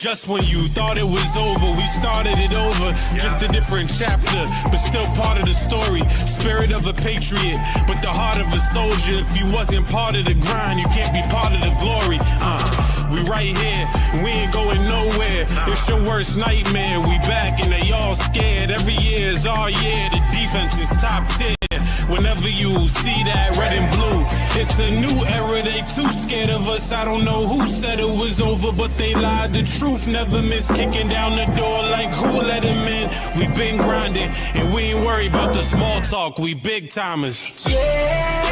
Just when you thought it was over, we started it over. Just a different chapter, but still part of the story. Spirit of a patriot, but the heart of a soldier. If you wasn't part of the grind, you can't be part of the glory. We right here, we ain't going nowhere. It's your worst nightmare. We back and they all scared. Every year is our year. The defense is top tier. Whenever you see that red and blue, it's a new era. They too scared of us. I don't know who said it was over, but they lied. The truth never miss, kicking down the door like who let him in. We been grinding, and we ain't worried about the small talk. We big timers. Yeah,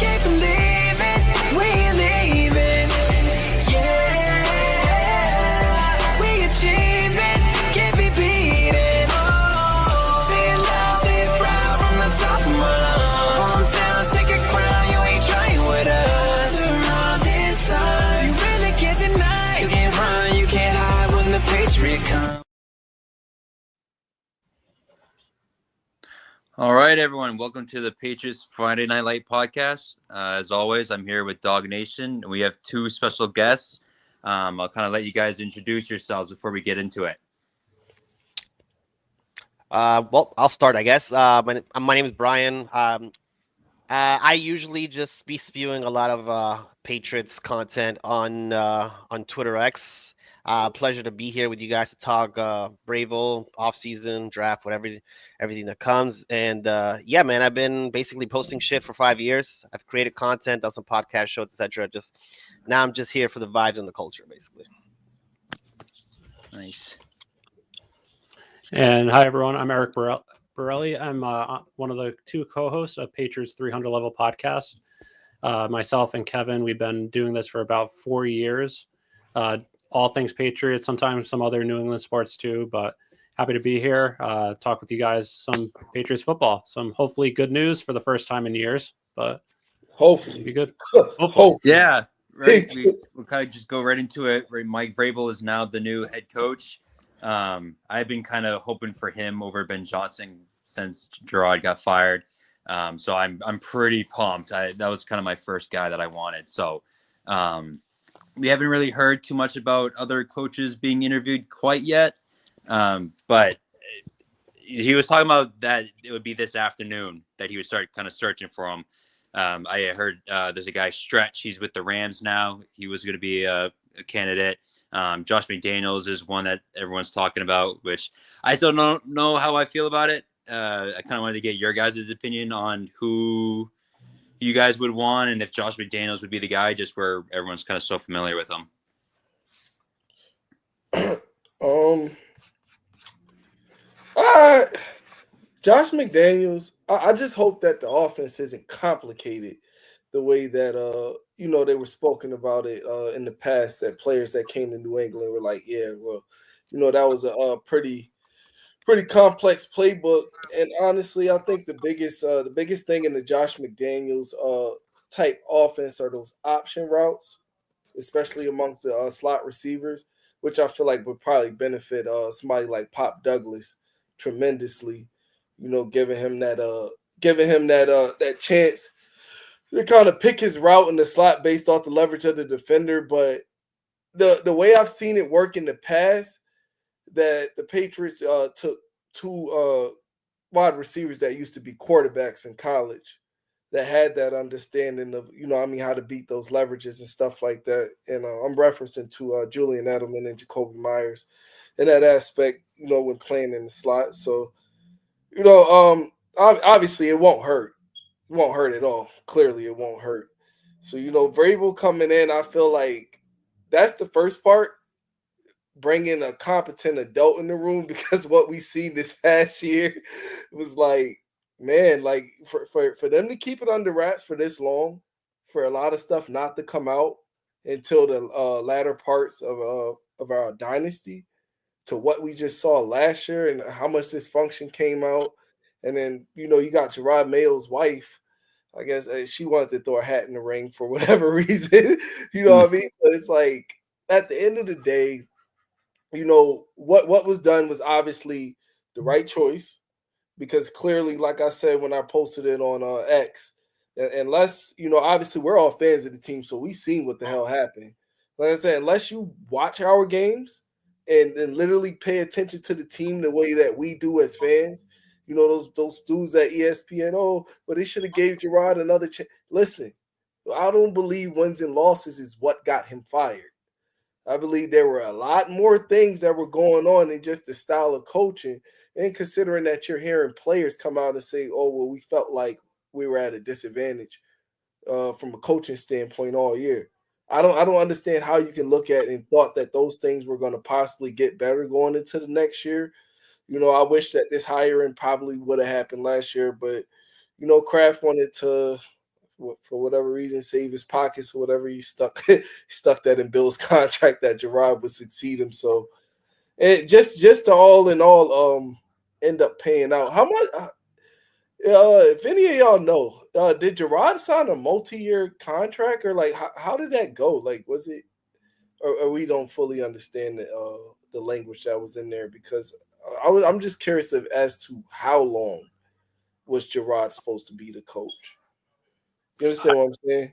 can't believe it, we ain't leaving. Yeah, we achieving, can't be beaten. Say it loud, say it proud from the top of my lungs. Hometown, sacred crown, you ain't trying with us. Around this time, you really can't deny. You can't run, you can't hide when the Patriot comes. All right, everyone. Welcome to the Patriots Friday Night Light podcast. As always, I'm here with Dog Nation, and we have two special guests. I'll kind of let you guys introduce yourselves before we get into it. Well, I'll start, I guess. My name is Brian. I usually just be spewing a lot of Patriots content on Twitter X. Pleasure to be here with you guys to talk Vrabel, offseason, draft, everything that comes. And yeah, man, I've been basically posting shit for 5 years. I've created content, done some podcast shows, etc. Just now, I'm just here for the vibes and the culture, basically. Nice. And hi, everyone. I'm Eric Borelli. I'm one of the two co-hosts of Patriots 300 Level podcast. Myself and Kevin, we've been doing this for about 4 years. All things Patriots, sometimes some other New England sports too, but happy to be here, talk with you guys some Patriots football, some hopefully good news for the first time in years, but hopefully be good. Hopefully. Yeah, right. We'll kind of just go right into it. Right, Mike Vrabel is now the new head coach. I've been kind of hoping for him over Ben Johnson since Gerard got fired. So I'm pretty pumped. That was kind of my first guy that I wanted. So we haven't really heard too much about other coaches being interviewed quite yet. But he was talking about that it would be this afternoon that he would start kind of searching for him. I heard there's a guy, Stretch. He's with the Rams now. He was going to be a candidate. Josh McDaniels is one that everyone's talking about, which I still don't know how I feel about it. I kind of wanted to get your guys' opinion on who you guys would want and if Josh McDaniels would be the guy, just where everyone's kind of so familiar with him. Josh McDaniels, I just hope that the offense isn't complicated the way that they were spoken about it in the past, that players that came to New England were like, yeah, well, that was a pretty complex playbook. And honestly, I think the biggest thing in the Josh McDaniels type offense are those option routes, especially amongst the slot receivers, which I feel like would probably benefit somebody like Pop Douglas tremendously. Giving him that chance to kind of pick his route in the slot based off the leverage of the defender. But the way I've seen it work in the past, that the Patriots took two wide receivers that used to be quarterbacks in college that had that understanding of, how to beat those leverages and stuff like that. And I'm referencing to Julian Edelman and Jacoby Myers in that aspect, when playing in the slot. So, obviously it won't hurt. It won't hurt at all. Clearly it won't hurt. So, Vrabel coming in, I feel like that's the first part. Bringing a competent adult in the room, because what we seen this past year was like, man, like for them to keep it under wraps for this long, for a lot of stuff not to come out until the latter parts of our dynasty, to what we just saw last year and how much dysfunction came out. And then, you got Gerard Mayo's wife. I guess she wanted to throw a hat in the ring for whatever reason. You know what I mean? So it's like, at the end of the day, what was done was obviously the right choice, because clearly, like I said when I posted it on X, unless, obviously we're all fans of the team, so we seen what the hell happened. Like I said, unless you watch our games and literally pay attention to the team the way that we do as fans, you know, those dudes at ESPN, oh, but they should have gave Gerard another chance. Listen, I don't believe wins and losses is what got him fired. I believe there were a lot more things that were going on than just the style of coaching. And considering that you're hearing players come out and say, oh, well, we felt like we were at a disadvantage from a coaching standpoint all year. I don't understand how you can look at and thought that those things were going to possibly get better going into the next year. You know, I wish that this hiring probably would have happened last year, but you know, Kraft wanted to, for whatever reason, save his pockets or whatever. He stuck that in Bill's contract that Gerard would succeed him. So, and just to all in all, end up paying out. How much? If any of y'all know, did Gerard sign a multi-year contract, or like how did that go? Like, was it, or we don't fully understand the language that was in there? Because I'm just curious as to how long was Gerard supposed to be the coach? You understand what I'm saying?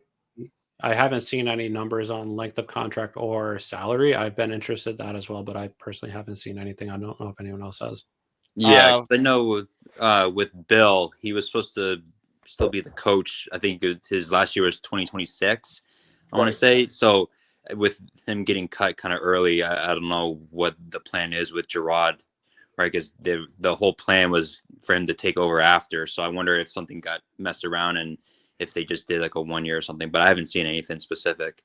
I haven't seen any numbers on length of contract or salary. I've been interested in that as well, but I personally haven't seen anything. I don't know if anyone else has. Yeah, 'cause I know with Bill, he was supposed to still be the coach. I think his last year was 2026, I want Right. to say. So with him getting cut kind of early, I don't know what the plan is with Gerard, right? Because the whole plan was for him to take over after. So I wonder if something got messed around and if they just did like a 1 year or something. But I haven't seen anything specific.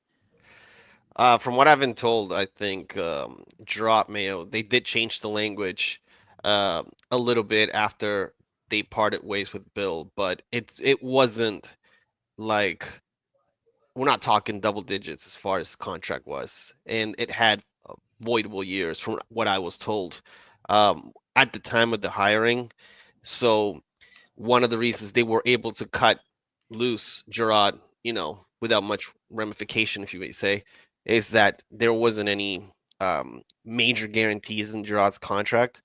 From what I've been told, I think Gerard Mayo, they did change the language a little bit after they parted ways with Bill, but it wasn't like, we're not talking double digits as far as contract was, and it had voidable years from what I was told at the time of the hiring. So one of the reasons they were able to cut loose Gerard, without much ramification, if you may say, is that there wasn't any major guarantees in Gerard's contract.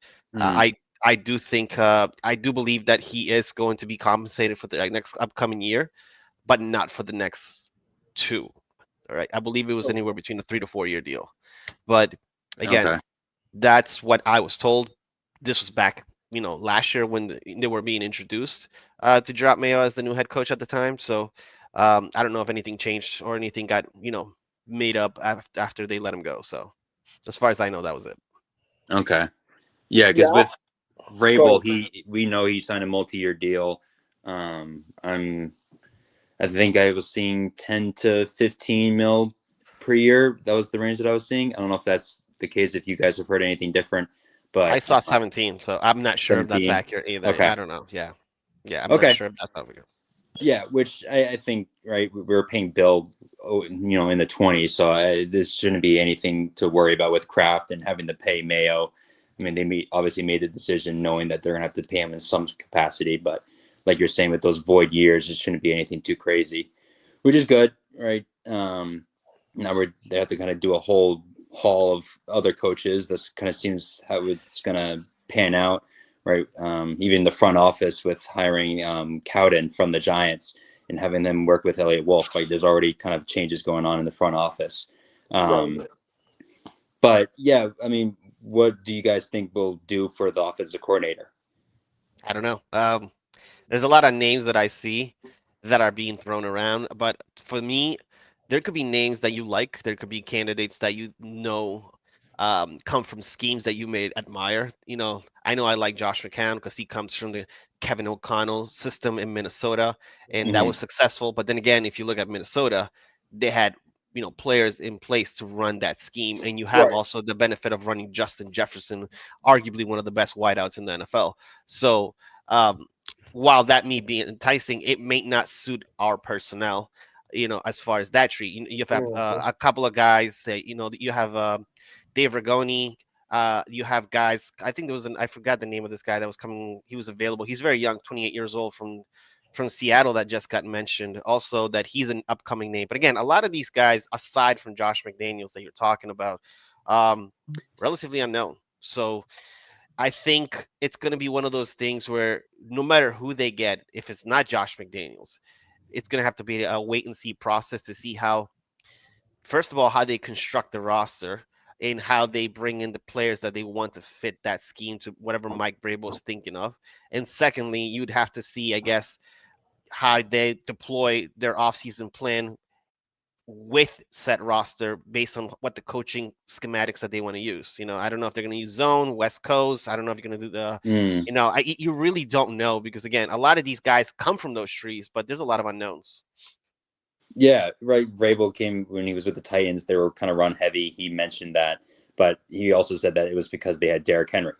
I do think I do believe that he is going to be compensated for the next upcoming year, but not for the next two. All right, I believe it was anywhere between a 3 to 4 year deal. But again, Okay. that's what I was told. This was back, last year when they were being introduced to Gerard Mayo as the new head coach at the time. So I don't know if anything changed or anything got, made up after they let him go. So as far as I know, that was it. Okay. Yeah, because Yeah. with Go Vrabel, we know he signed a multi-year deal. I think I was seeing 10 to 15 mil per year. That was the range that I was seeing. I don't know if that's the case, if you guys have heard anything different, but I saw 17, so I'm not sure if that's 17. accurate either. Okay. I don't know. Yeah, I'm Okay. not sure if that's how we go. Yeah, which I think, right, we were paying Bill, in the 20s, so this shouldn't be anything to worry about with Kraft and having to pay Mayo. I mean, they obviously made the decision knowing that they're going to have to pay him in some capacity, but like you're saying, with those void years, it shouldn't be anything too crazy, which is good, right? Now they have to kind of do a whole haul of other coaches. This kind of seems how it's going to pan out, right? Even the front office with hiring Cowden from the Giants and having them work with Elliott Wolf. Like, there's already kind of changes going on in the front office. But yeah, I mean, what do you guys think will do for the offensive coordinator? I don't know. There's a lot of names that I see that are being thrown around, but for me, there could be names that you like. There could be candidates that come from schemes that you may admire. I know I like Josh McCown because he comes from the Kevin O'Connell system in Minnesota, and that was successful. But then again, if you look at Minnesota, they had players in place to run that scheme, and you have also the benefit of running Justin Jefferson, arguably one of the best wideouts in the NFL. So while that may be enticing, it may not suit our personnel, as far as that tree. You have a couple of guys that, you have Dave Ragoni. You have guys, I think I forgot the name of this guy that was coming. He was available. He's very young, 28 years old, from Seattle, that just got mentioned. Also, that he's an upcoming name. But again, a lot of these guys, aside from Josh McDaniels that you're talking about, relatively unknown. So I think it's going to be one of those things where no matter who they get, if it's not Josh McDaniels, it's going to have to be a wait and see process to see how first of all, how they construct the roster and how they bring in the players that they want to fit that scheme to whatever Mike Vrabel is thinking of. And secondly, you'd have to see, I guess, how they deploy their offseason plan with set roster based on what the coaching schematics that they want to use. I don't know if they're going to use zone, West Coast. I don't know if you're going to do the, you really don't know because, again, a lot of these guys come from those trees, but there's a lot of unknowns. Yeah, right. Vrabel came when he was with the Titans. They were kind of run heavy. He mentioned that, but he also said that it was because they had Derrick Henry.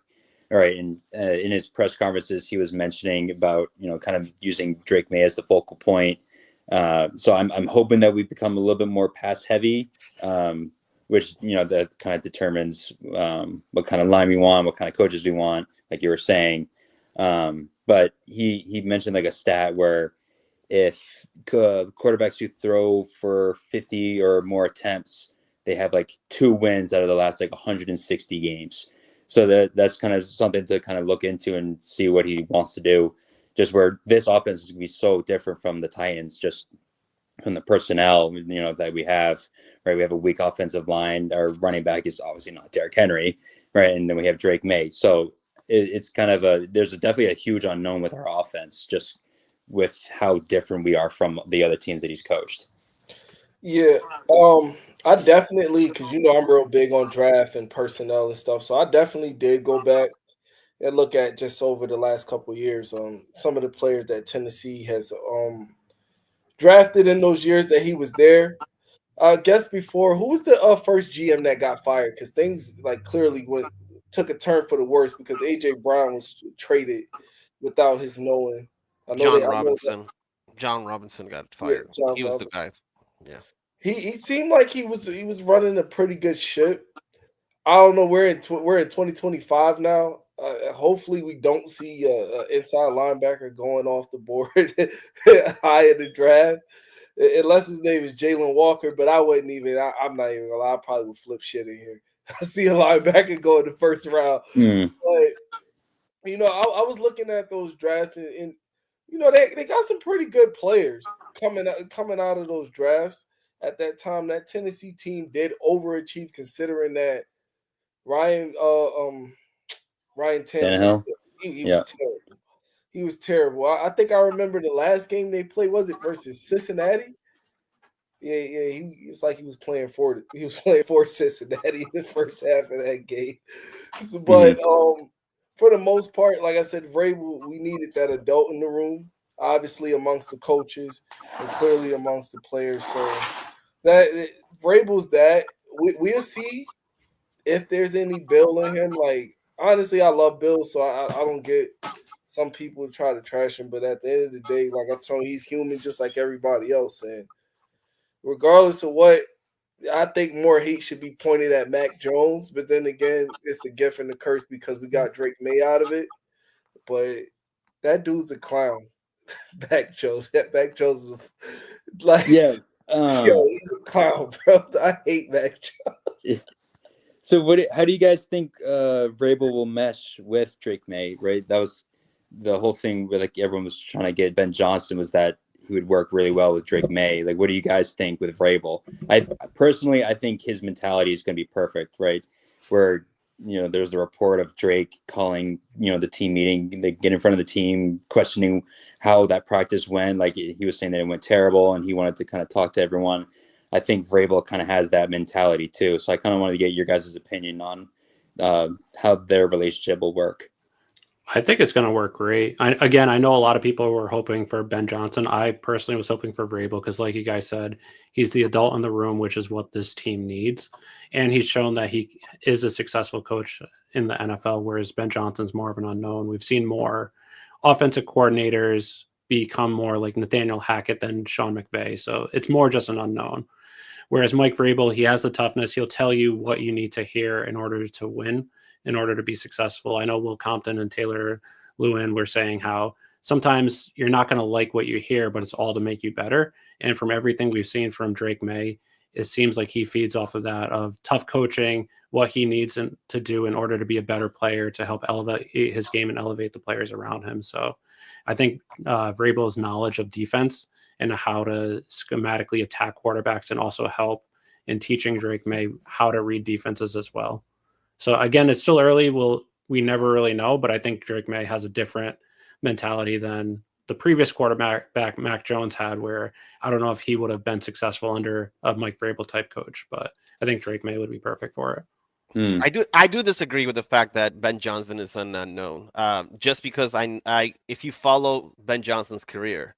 All right, and in his press conferences, he was mentioning about kind of using Drake May as the focal point. So I'm hoping that we become a little bit more pass heavy, which that kind of determines what kind of line we want, what kind of coaches we want, like you were saying. But he mentioned like a stat where if quarterbacks who throw for 50 or more attempts, they have like 2 wins out of the last like 160 games. So that's kind of something to kind of look into and see what he wants to do. Just where this offense is going to be so different from the Titans, just from the personnel, that we have, right? We have a weak offensive line. Our running back is obviously not Derrick Henry, right? And then we have Drake May. So it's kind of there's definitely a huge unknown with our offense, just with how different we are from the other teams that he's coached. Yeah. I definitely, because I'm real big on draft and personnel and stuff. So I definitely did go back and look at just over the last couple of years, some of the players that Tennessee has drafted in those years that he was there. I guess before, who was the first GM that got fired? Because things like clearly took a turn for the worse because AJ Brown was traded without his knowing. John Robinson. John Robinson got fired. Yeah, John he was Robinson. the guy. Yeah. He seemed like he was running a pretty good ship. I don't know. We're in 2025 now. Hopefully, we don't see an inside linebacker going off the board high in the draft, unless his name is Jalen Walker. But I wouldn't even. I'm not even gonna lie. I probably would flip shit in here. I see a linebacker go in the first round, but I was looking at those drafts and they got some pretty good players coming out of those drafts. At that time, that Tennessee team did overachieve, considering that Ryan Tannehill, he was terrible. He was terrible. I think I remember the last game they played. Was it versus Cincinnati? Yeah. It's like he was playing for Cincinnati in the first half of that game. So, but for the most part, like I said, Vrabel, we needed that adult in the room, obviously amongst the coaches and clearly amongst the players. So that Vrabel's that. We'll see if there's any Bill in him. Like, honestly, I love Bill, so I don't get some people try to trash him. But at the end of the day, like I told you, he's human just like everybody else. And regardless of what, I think more hate should be pointed at Mac Jones. But then again, it's a gift and a curse because we got Drake May out of it. But that dude's a clown. Mac Jones. Mac Jones is he's a clown, bro. I hate Mac Jones. So how do you guys think Vrabel will mesh with Drake May, right? That was the whole thing where like everyone was trying to get Ben Johnson, was that he would work really well with Drake May. Like, what do you guys think with Vrabel? I think his mentality is going to be perfect, right? Where, there's the report of Drake calling, the team meeting, they get in front of the team, questioning how that practice went. Like, he was saying that it went terrible and he wanted to kind of talk to everyone. I think Vrabel kind of has that mentality too. So I kind of wanted to get your guys' opinion on how their relationship will work. I think it's going to work great. I know a lot of people were hoping for Ben Johnson. I personally was hoping for Vrabel because, like you guys said, he's the adult in the room, which is what this team needs. And he's shown that he is a successful coach in the NFL, whereas Ben Johnson's more of an unknown. We've seen more offensive coordinators become more like Nathaniel Hackett than Sean McVay. So it's more just an unknown. Whereas Mike Vrabel, he has the toughness. He'll tell you what you need to hear in order to win, in order to be successful. I know Will Compton and Taylor Lewin were saying how sometimes you're not going to like what you hear, but it's all to make you better. And from everything we've seen from Drake May, it seems like he feeds off of that, of tough coaching, what he needs to do in order to be a better player, to help elevate his game and elevate the players around him. So I think Vrabel's knowledge of defense and how to schematically attack quarterbacks and also help in teaching Drake May how to read defenses as well. So again, it's still early. We never really know, but I think Drake May has a different mentality than the previous quarterback Mac Jones had, where I don't know if he would have been successful under a Mike Vrabel type coach, but I think Drake May would be perfect for it. I do disagree with the fact that Ben Johnson is an unknown. Just because if you follow Ben Johnson's career,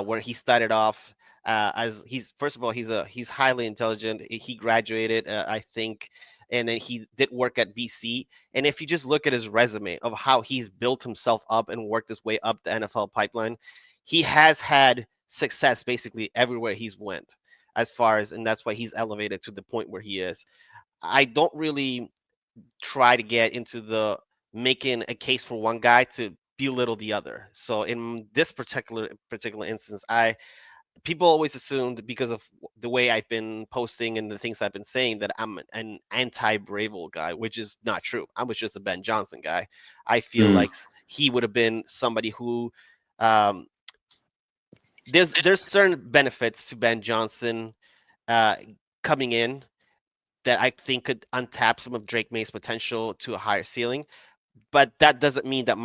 where he started off as first of all he's highly intelligent. He graduated, I think, and then he did work at BC. And if you just look at his resume of how he's built himself up and worked his way up the NFL pipeline, he has had success basically everywhere he's went. And that's why he's elevated to the point where he is. I don't really try to get into the making a case for one guy to belittle the other. So in this particular instance, people always assumed, because of the way I've been posting and the things I've been saying, that I'm an anti-Bravel guy, which is not true. I was just a Ben Johnson guy. I feel like he would have been somebody who there's certain benefits to Ben Johnson coming in that I think could untap some of Drake May's potential to a higher ceiling. But that doesn't mean that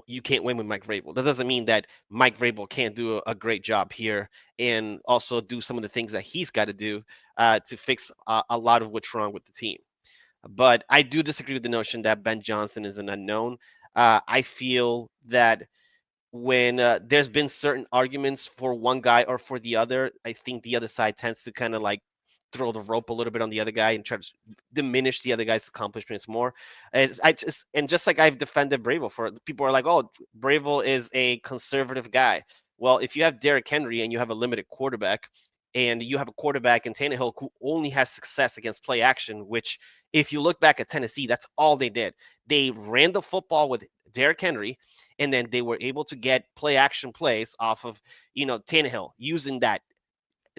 you can't win with Mike Vrabel. That doesn't mean that Mike Vrabel can't do a great job here and also do some of the things that he's got to do to fix a lot of what's wrong with the team. But I do disagree with the notion that Ben Johnson is an unknown. I feel that when there's been certain arguments for one guy or for the other, I think the other side tends to kind of like throw the rope a little bit on the other guy and try to diminish the other guy's accomplishments more. Just like I've defended Bravel for, people are like, oh, Bravel is a conservative guy. Well, if you have Derrick Henry and you have a limited quarterback, and you have a quarterback in Tannehill who only has success against play action, which if you look back at Tennessee, that's all they did. They ran the football with Derrick Henry, and then they were able to get play action plays off of, Tannehill, using that,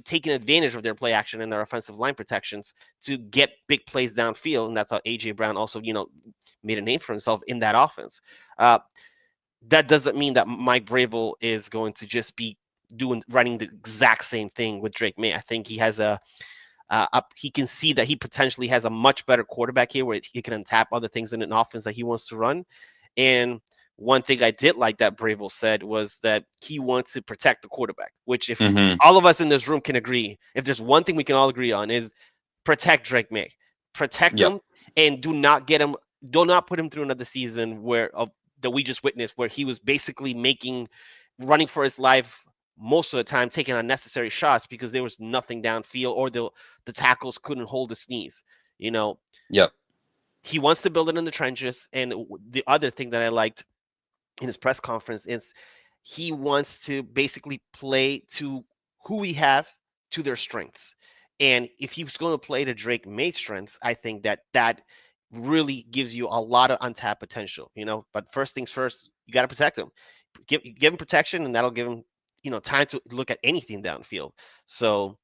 taking advantage of their play action and their offensive line protections to get big plays downfield. And that's how AJ Brown also, made a name for himself in that offense. That doesn't mean that Mike Vrabel is going to just be running the exact same thing with Drake May. I think he has he can see that he potentially has a much better quarterback here where he can untap other things in an offense that he wants to run. And one thing I did like that Bravel said was that he wants to protect the quarterback, which if all of us in this room can agree, if there's one thing we can all agree on, is protect Drake May. Protect him, and do not put him through another season that we just witnessed, where he was basically running for his life most of the time, taking unnecessary shots because there was nothing downfield or the tackles couldn't hold his knees. He wants to build it in the trenches. And the other thing that I liked in his press conference is he wants to basically play to who we have, to their strengths. And if he's going to play to Drake May's strengths, I think that really gives you a lot of untapped potential, but first things first, you got to protect him, give him protection, and that'll give him, time to look at anything downfield. So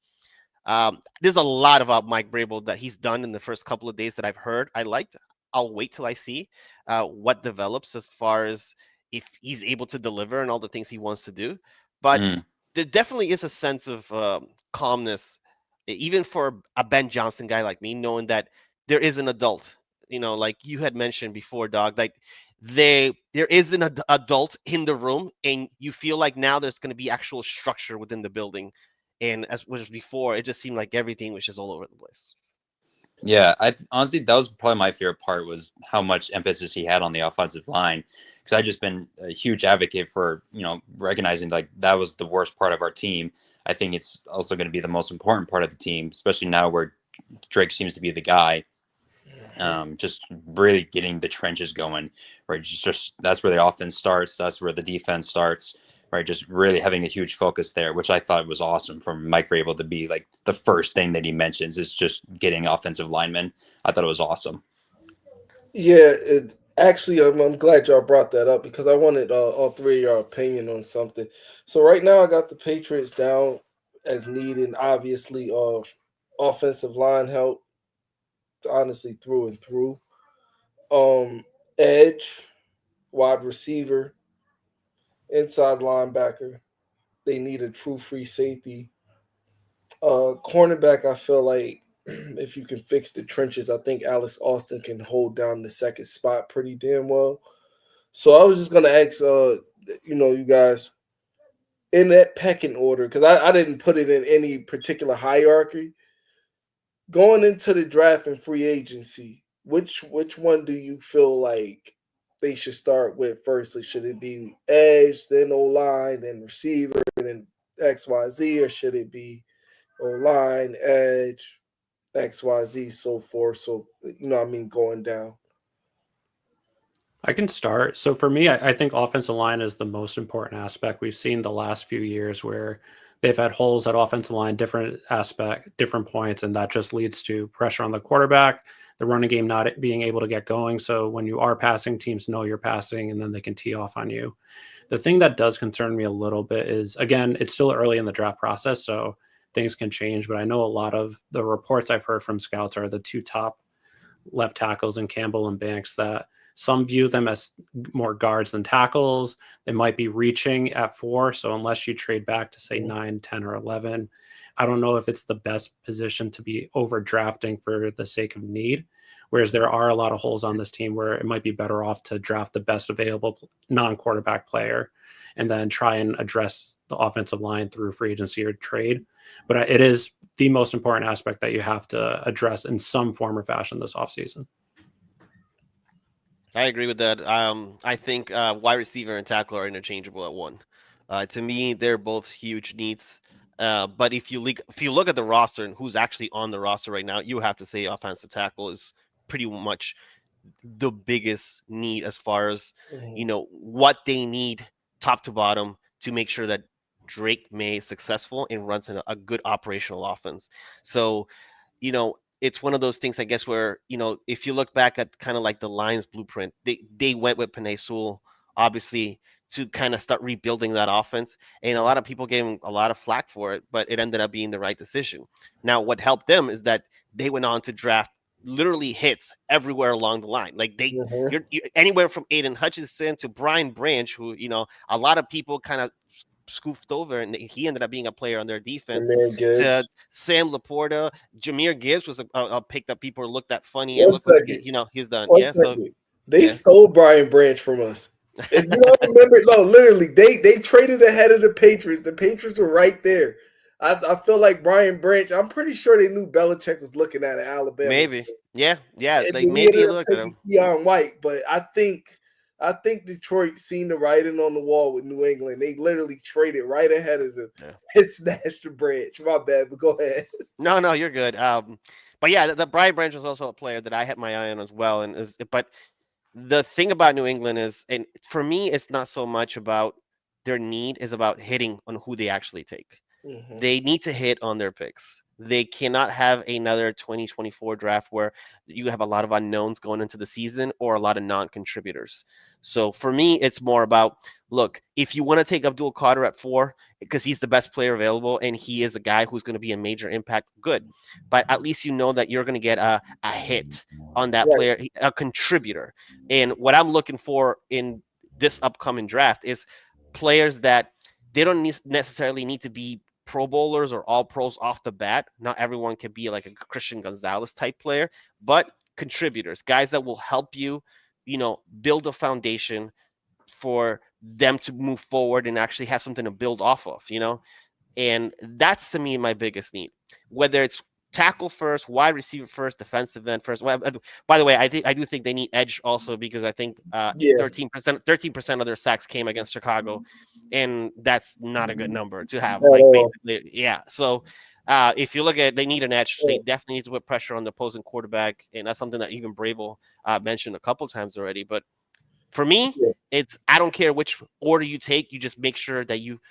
there's a lot about Mike Vrabel that he's done in the first couple of days that I've heard. I'll wait till I see what develops as far as if he's able to deliver and all the things he wants to do. But there definitely is a sense of calmness, even for a Ben Johnson guy like me, knowing that there is an adult, like you had mentioned before, Dog, like there is an adult in the room, and you feel like now there's going to be actual structure within the building. And as was before, it just seemed like everything was just all over the place. Yeah, honestly, that was probably my favorite part, was how much emphasis he had on the offensive line. Because I've just been a huge advocate for, recognizing like that was the worst part of our team. I think it's also going to be the most important part of the team, especially now where Drake seems to be the guy. Just really getting the trenches going, right? Just that's where the offense starts. That's where the defense starts, right? Just really having a huge focus there, which I thought was awesome from Mike Vrabel to be like the first thing that he mentions is just getting offensive linemen. I thought it was awesome. Yeah, actually, I'm glad y'all brought that up because I wanted all three of your opinion on something. So right now I got the Patriots down as needing, obviously, offensive line help, honestly, through and through. Edge, wide receiver, inside linebacker. They need a true free safety. Cornerback, I feel like if you can fix the trenches, I think Alex Austin can hold down the second spot pretty damn well. So I was just gonna ask, you guys, in that pecking order, because I didn't put it in any particular hierarchy. Going into the draft and free agency, which one do you feel like they should start with firstly? Should it be edge, then O line, then receiver, then XYZ, or should it be O line, edge, XYZ, so forth? So going down. I can start. So for me, I think offensive line is the most important aspect. We've seen the last few years where they've had holes at offensive line, different points, and that just leads to pressure on the quarterback, the running game not being able to get going. So when you are passing, teams know you're passing, and then they can tee off on you. The thing that does concern me a little bit is, again, it's still early in the draft process, so things can change. But I know a lot of the reports I've heard from scouts are the two top left tackles in Campbell and Banks, that some view them as more guards than tackles. They might be reaching at 4. So unless you trade back to say 9, 10, or 11, I don't know if it's the best position to be overdrafting for the sake of need. Whereas there are a lot of holes on this team where it might be better off to draft the best available non-quarterback player and then try and address the offensive line through free agency or trade. But it is the most important aspect that you have to address in some form or fashion this offseason. I agree with that. I think wide receiver and tackle are interchangeable at 1. To me, they're both huge needs. But if you look at the roster and who's actually on the roster right now, you have to say offensive tackle is pretty much the biggest need as far as what they need top to bottom to make sure that Drake May is successful and runs a good operational offense. So it's one of those things, I guess, where, if you look back at kind of like the Lions blueprint, they went with Penei Sewell, obviously, to kind of start rebuilding that offense. And a lot of people gave him a lot of flack for it, but it ended up being the right decision. Now, what helped them is that they went on to draft literally hits everywhere along the line. Like you're anywhere from Aiden Hutchinson to Brian Branch, who, a lot of people kind of scoofed over, and he ended up being a player on their defense. To Sam Laporta, Jahmyr Gibbs was a pick that people looked at funny and look like he's done. They stole Brian Branch from us. If you don't remember, no, literally, they traded ahead of the Patriots. The Patriots were right there. I feel like Brian Branch, I'm pretty sure they knew Belichick was looking at Alabama. Maybe. Yeah. Like maybe he looked at him. Deion White, but I think Detroit seen the writing on the wall with New England. They literally traded right ahead of them. It snatched the Branch. My bad, but go ahead. No, you're good. But yeah, the Brian Branch was also a player that I had my eye on as well. But the thing about New England is, and for me, it's not so much about their need, is about hitting on who they actually take. Mm-hmm. They need to hit on their picks. They cannot have another 2024 draft where you have a lot of unknowns going into the season or a lot of non-contributors. So for me, it's more about, look, if you want to take Abdul Carter at 4 because he's the best player available and he is a guy who's going to be a major impact, good. But at least you know that you're going to get a hit on that player, a contributor. And what I'm looking for in this upcoming draft is players that they don't necessarily need to be Pro Bowlers or all pros off the bat. Not everyone can be like a Christian Gonzalez type player, but contributors, guys that will help you, build a foundation for them to move forward and actually have something to build off of, and that's to me my biggest need, whether it's tackle first, wide receiver first, defensive end first. Well, by the way, I do think they need edge also, because I think 13% of their sacks came against Chicago, and that's not a good number to have. So if you look at, they need an edge. They definitely need to put pressure on the opposing quarterback, and that's something that even Vrabel mentioned a couple times already. But for me, it's, I don't care which order you take, you just make sure that you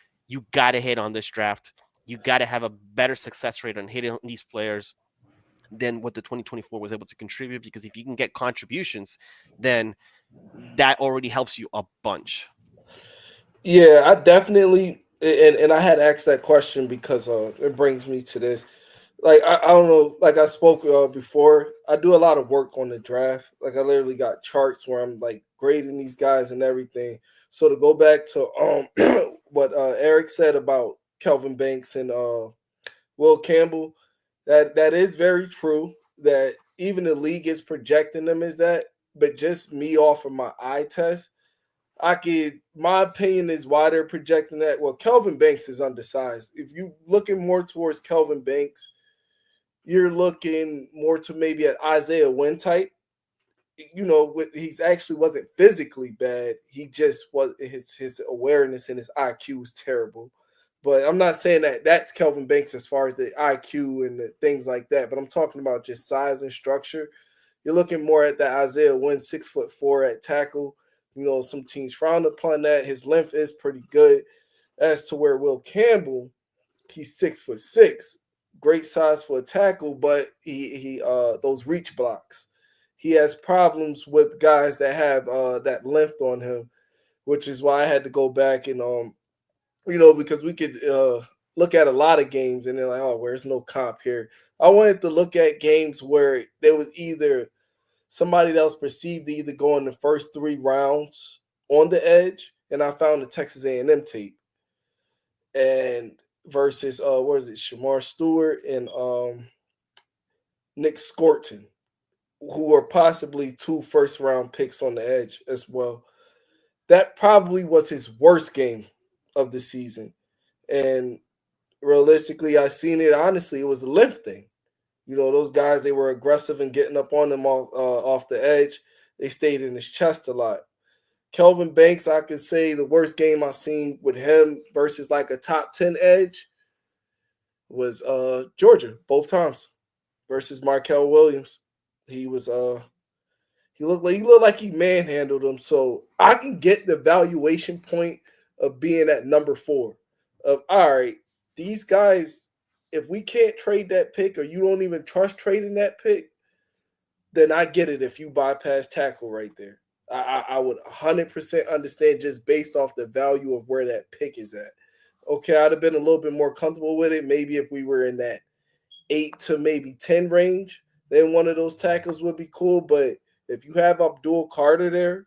got to hit on this draft. You got to have a better success rate on hitting these players than what the 2024 was able to contribute, because if you can get contributions, then that already helps you a bunch. Yeah, I definitely, and I had asked that question because it brings me to this. Like, I don't know, like I spoke before, I do a lot of work on the draft. Like, I literally got charts where I'm like grading these guys and everything. So to go back to what Eric said about Kelvin Banks and Will Campbell. That is very true. That even the league is projecting them as that, but just me off of my eye test, my opinion is why they're projecting that. Well, Kelvin Banks is undersized. If you're looking more towards Kelvin Banks, you're looking more to maybe at Isaiah Wynn type. He's actually wasn't physically bad. He just was his awareness and his IQ was terrible. But I'm not saying that that's Kelvin Banks as far as the IQ and the things like that. But I'm talking about just size and structure. You're looking more at that Isaiah Wynn, 6'4" at tackle. Some teams frown upon that. His length is pretty good. As to where Will Campbell, he's 6'6", great size for a tackle, but he those reach blocks. He has problems with guys that have that length on him, which is why I had to go back and because we could look at a lot of games and they're like, oh, where's no comp here? I wanted to look at games where there was either somebody that was perceived to either go in the first 3 rounds on the edge, and I found the Texas A&M tape, and versus Shamar Stewart and Nick Scorton, who are possibly 2 first-round picks on the edge as well. That probably was his worst game of the season, and realistically, I seen it. Honestly, it was the length thing. Those guys, they were aggressive and getting up on them off the edge. They stayed in his chest a lot. Kelvin Banks, I could say the worst game I've seen with him versus like a top 10 edge was Georgia, both times, versus Markel Williams. He looked like he manhandled him. So I can get the valuation point of being at number 4. Of all right, these guys, if we can't trade that pick or you don't even trust trading that pick, then I get it if you bypass tackle right there. I would 100% understand just based off the value of where that pick is at. Okay, I'd have been a little bit more comfortable with it. Maybe if we were in that 8 to maybe 10 range, then one of those tackles would be cool. But if you have Abdul Carter there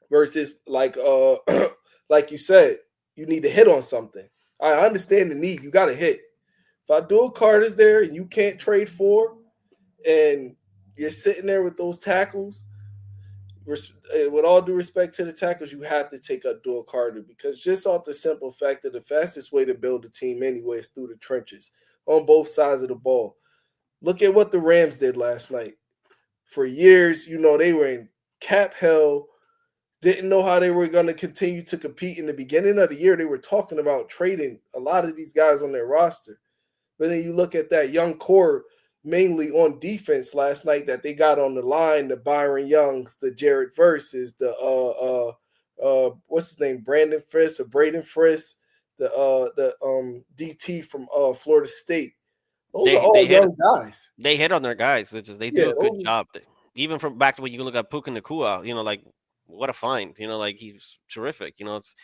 versus like you said, you need to hit on something. I understand the need. You got to hit. If Abdul Carter's there and you can't trade for, and you're sitting there with those tackles, with all due respect to the tackles, you have to take Abdul Carter, because just off the simple fact that the fastest way to build a team anyway is through the trenches on both sides of the ball. Look at what the Rams did last night. For years, they were in cap hell, didn't know how they were going to continue to compete. In the beginning of the year, they were talking about trading a lot of these guys on their roster. But then you look at that young core, mainly on defense last night, that they got on the line, the Byron Youngs, the Jared Verses, the what's his name, Braden Frisk, the DT from Florida State. Those are all young guys. They hit on their guys, which is they do a good job. Even from back to when you look at Puka Nacua, like what a find. Like he's terrific. It's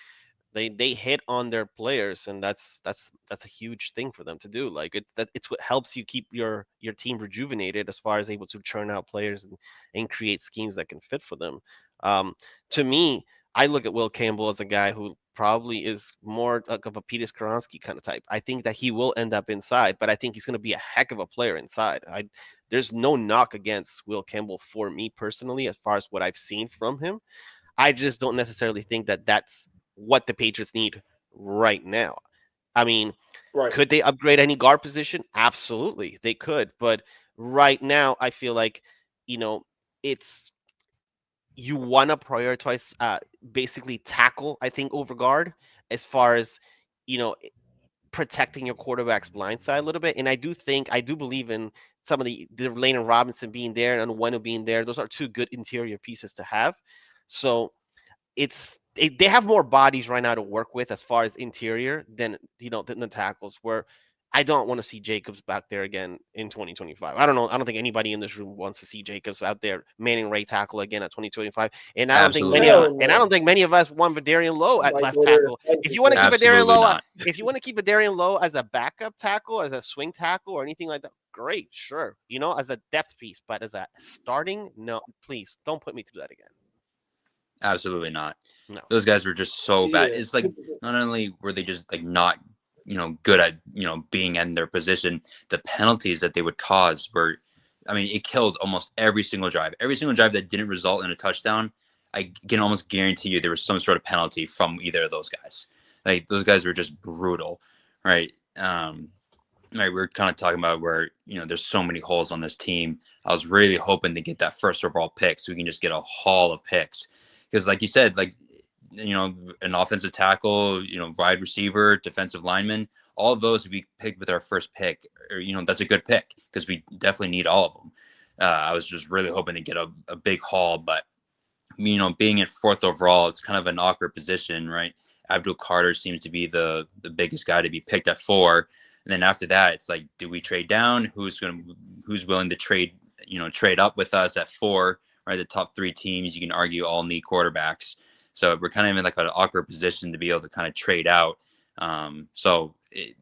they hit on their players, and that's a huge thing for them to do. Like it's what helps you keep your team rejuvenated as far as able to churn out players and create schemes that can fit for them. To me, I look at Will Campbell as a guy who probably is more like of a Peter Skoronski kind of type. I think that he will end up inside, but I think he's going to be a heck of a player inside. There's no knock against Will Campbell for me personally, as far as what I've seen from him. I just don't necessarily think that that's what the Patriots need right now. I mean, Could they upgrade any guard position? Absolutely, they could. But right now, I feel like, it's you want to prioritize basically tackle, I think, over guard, as far as, protecting your quarterback's blind side a little bit. And I do believe in some of the Landon Robinson being there and Wenu being there. Those are 2 good interior pieces to have. So they have more bodies right now to work with as far as interior than the tackles, where I don't want to see Jacobs back there again in 2025. I don't know. I don't think anybody in this room wants to see Jacobs out there manning right tackle again at 2025. And I don't think many of us want Vidarian Lowe at left tackle. If you want to keep a Vidarian Lowe as a backup tackle, as a swing tackle, or anything like that, great, sure. As a depth piece, but as a starting, no, please don't put me through that again. Absolutely not. No. Those guys were just so bad. It's like not only were they just like not good at, being in their position, the penalties that they would cause were, I mean, it killed almost every single drive. Every single drive that didn't result in a touchdown, I can almost guarantee you there was some sort of penalty from either of those guys. Like, those guys were just brutal, right? Right, we're kind of talking about where, there's so many holes on this team. I was really hoping to get that first overall pick so we can just get a haul of picks. Because like you said, like, an offensive tackle, wide receiver, defensive lineman, all of those we picked with our first pick, or, that's a good pick because we definitely need all of them. I was just really hoping to get a big haul, but, being at 4th overall, it's kind of an awkward position, right? Abdul Carter seems to be the biggest guy to be picked at 4. And then after that, it's like, do we trade down? Who's willing to trade up with us at 4, right? The top 3 teams, you can argue, all need quarterbacks. So we're kind of in like an awkward position to be able to kind of trade out.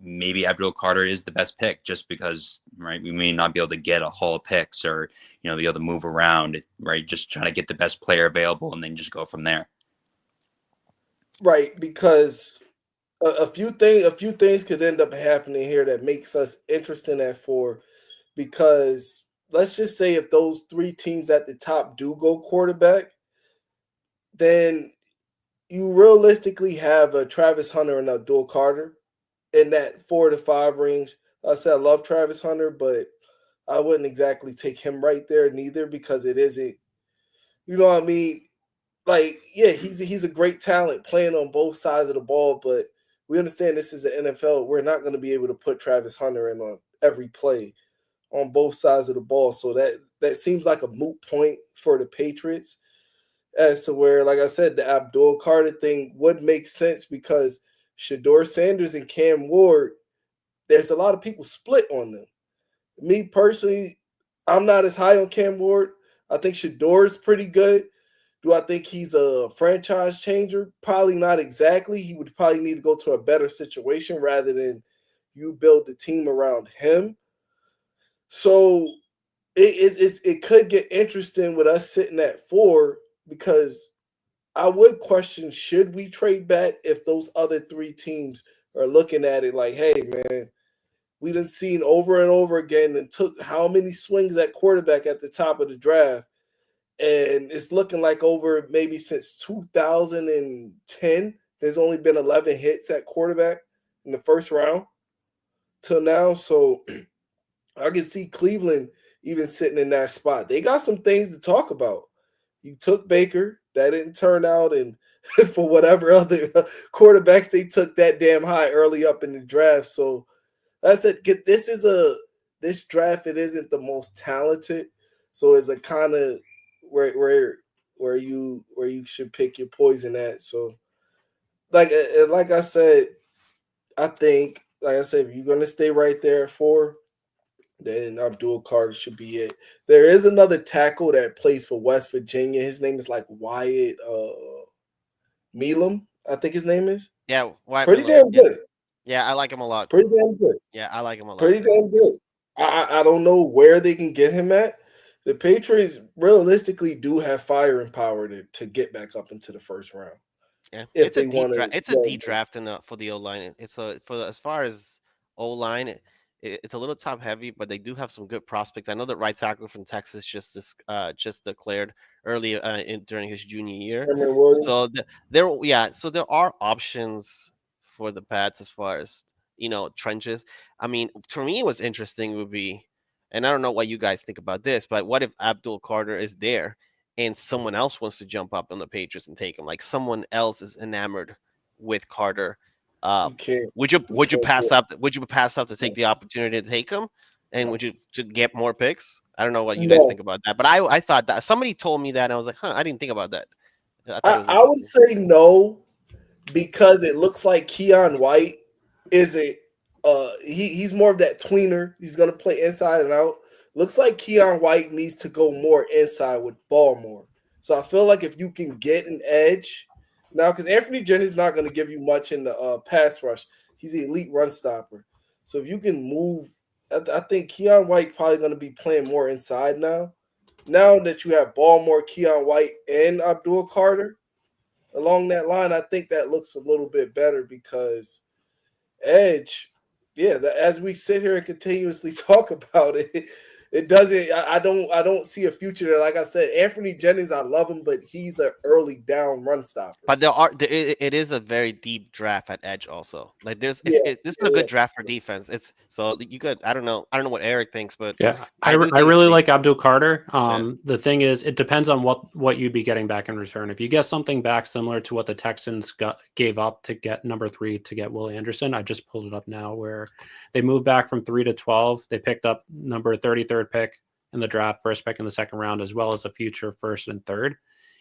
Maybe Abdul Carter is the best pick just because, right, we may not be able to get a haul of picks or, be able to move around, right? Just trying to get the best player available and then just go from there. Right, because a few things could end up happening here that makes us interested at 4. Because let's just say if those 3 teams at the top do go quarterback, then you realistically have a Travis Hunter and Abdul Carter in that 4 to 5 range. I said I love Travis Hunter, but I wouldn't exactly take him right there neither because it isn't, you know what I mean? Like, yeah, he's a great talent playing on both sides of the ball, but we understand this is the NFL. We're not going to be able to put Travis Hunter in on every play on both sides of the ball. So that seems like a moot point for the Patriots as to where, like I said, the Abdul Carter thing would make sense because Shedeur Sanders and Cam Ward, there's a lot of people split on them. Me personally, I'm not as high on Cam Ward. I think Shedeur's pretty good. Do I think he's a franchise changer? Probably not exactly. He would probably need to go to a better situation rather than you build the team around him. So it could get interesting with us sitting at 4 because I would question, should we trade back if those other 3 teams are looking at it like, hey, man, we done seen over and over again and took how many swings at quarterback at the top of the draft. And it's looking like over maybe since 2010, there's only been 11 hits at quarterback in the first round till now. So I can see Cleveland even sitting in that spot. They got some things to talk about. You took Baker. That didn't turn out. And for whatever other quarterbacks they took that damn high early up in the draft. So that's it. This draft, it isn't the most talented. So it's a kind of where you should pick your poison at. So like I said, I think, like I said, if you're going to stay right there at 4, then Abdul Carter should be it. There is another tackle that plays for West Virginia. His name is like Wyatt Meelam, I think his name is. Yeah, Wyatt pretty Miller. damn good. Yeah, I like him a lot. Pretty damn good. Yeah, I like him a lot. Pretty damn good. I don't know where they can get him at. The Patriots realistically do have firing power to get back up into the first round. Yeah, If it's a they deep wanna draft. It's go. a deep draft for the O line. It's as far as O line, it's a little top heavy, but they do have some good prospects. I know that right tackle from Texas just declared early during his junior year. Herman Williams. So there are options for the Pats as far as trenches. I mean, for me, what's interesting would be, and I don't know what you guys think about this, but what if Abdul Carter is there and someone else wants to jump up on the Patriots and take him? Like someone else is enamored with Carter. Would you pass up to take the opportunity to take him? And would you to get more picks? I don't know what you guys think about that, but I thought that somebody told me that and I was like, I didn't think about that. I would say no, because it looks like Keon White isn't. He's more of that tweener. He's gonna play inside and out. Looks like Keon White needs to go more inside with Baltimore. So I feel like if you can get an edge now, because Anthony Jennings is not going to give you much in the pass rush. He's the elite run stopper. So if you can move, I think Keon White probably going to be playing more inside now. Now that you have Baltimore, Keon White, and Abdul Carter along that line, I think that looks a little bit better because edge, yeah, as we sit here and continuously talk about it, it doesn't. I don't see a future there. Like I said, Anthony Jennings, I love him, but he's an early down run stopper. But it is a very deep draft at edge also. Like there's Yeah, this is a good draft for defense. It's so you could I don't know what Eric thinks, but Yeah, I I do think really it's like Abdul Carter. Yeah. The thing is, it depends on what you'd be getting back in return. If you get something back similar to what the Texans gave up to get number 3 to get Will Anderson, I just pulled it up now, where they moved back from 3 to 12. They picked up number 33rd pick in the draft, first pick in the second round, as well as a future first and third.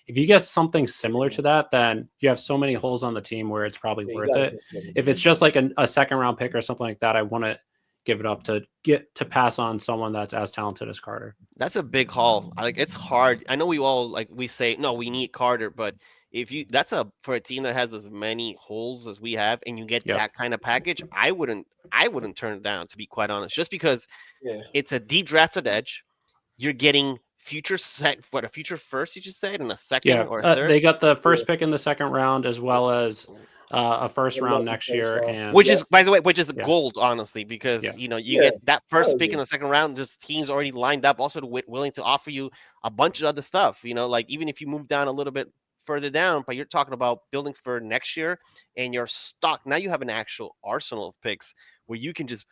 If you get something similar to that, then you have so many holes on the team where it's probably worth it. If it's just like a second round pick or something like that, I want to give it up to get to pass on someone that's as talented as Carter. That's a big haul. Like it's hard. I know we all like we say no, we need Carter, but if you for a team that has as many holes as we have, and you get that kind of package, I wouldn't turn it down, to be quite honest. Just because it's a deep drafted edge, you're getting future first, you just said, and a second or a third. They got the first pick in the second round, as well as a first round next year, and which is, by the way, gold, honestly, because you get that first pick in the second round. This team's already lined up, also willing to offer you a bunch of other stuff. Like even if you move down a little bit further down, but you're talking about building for next year, and you're stocked. Now you have an actual arsenal of picks where you can just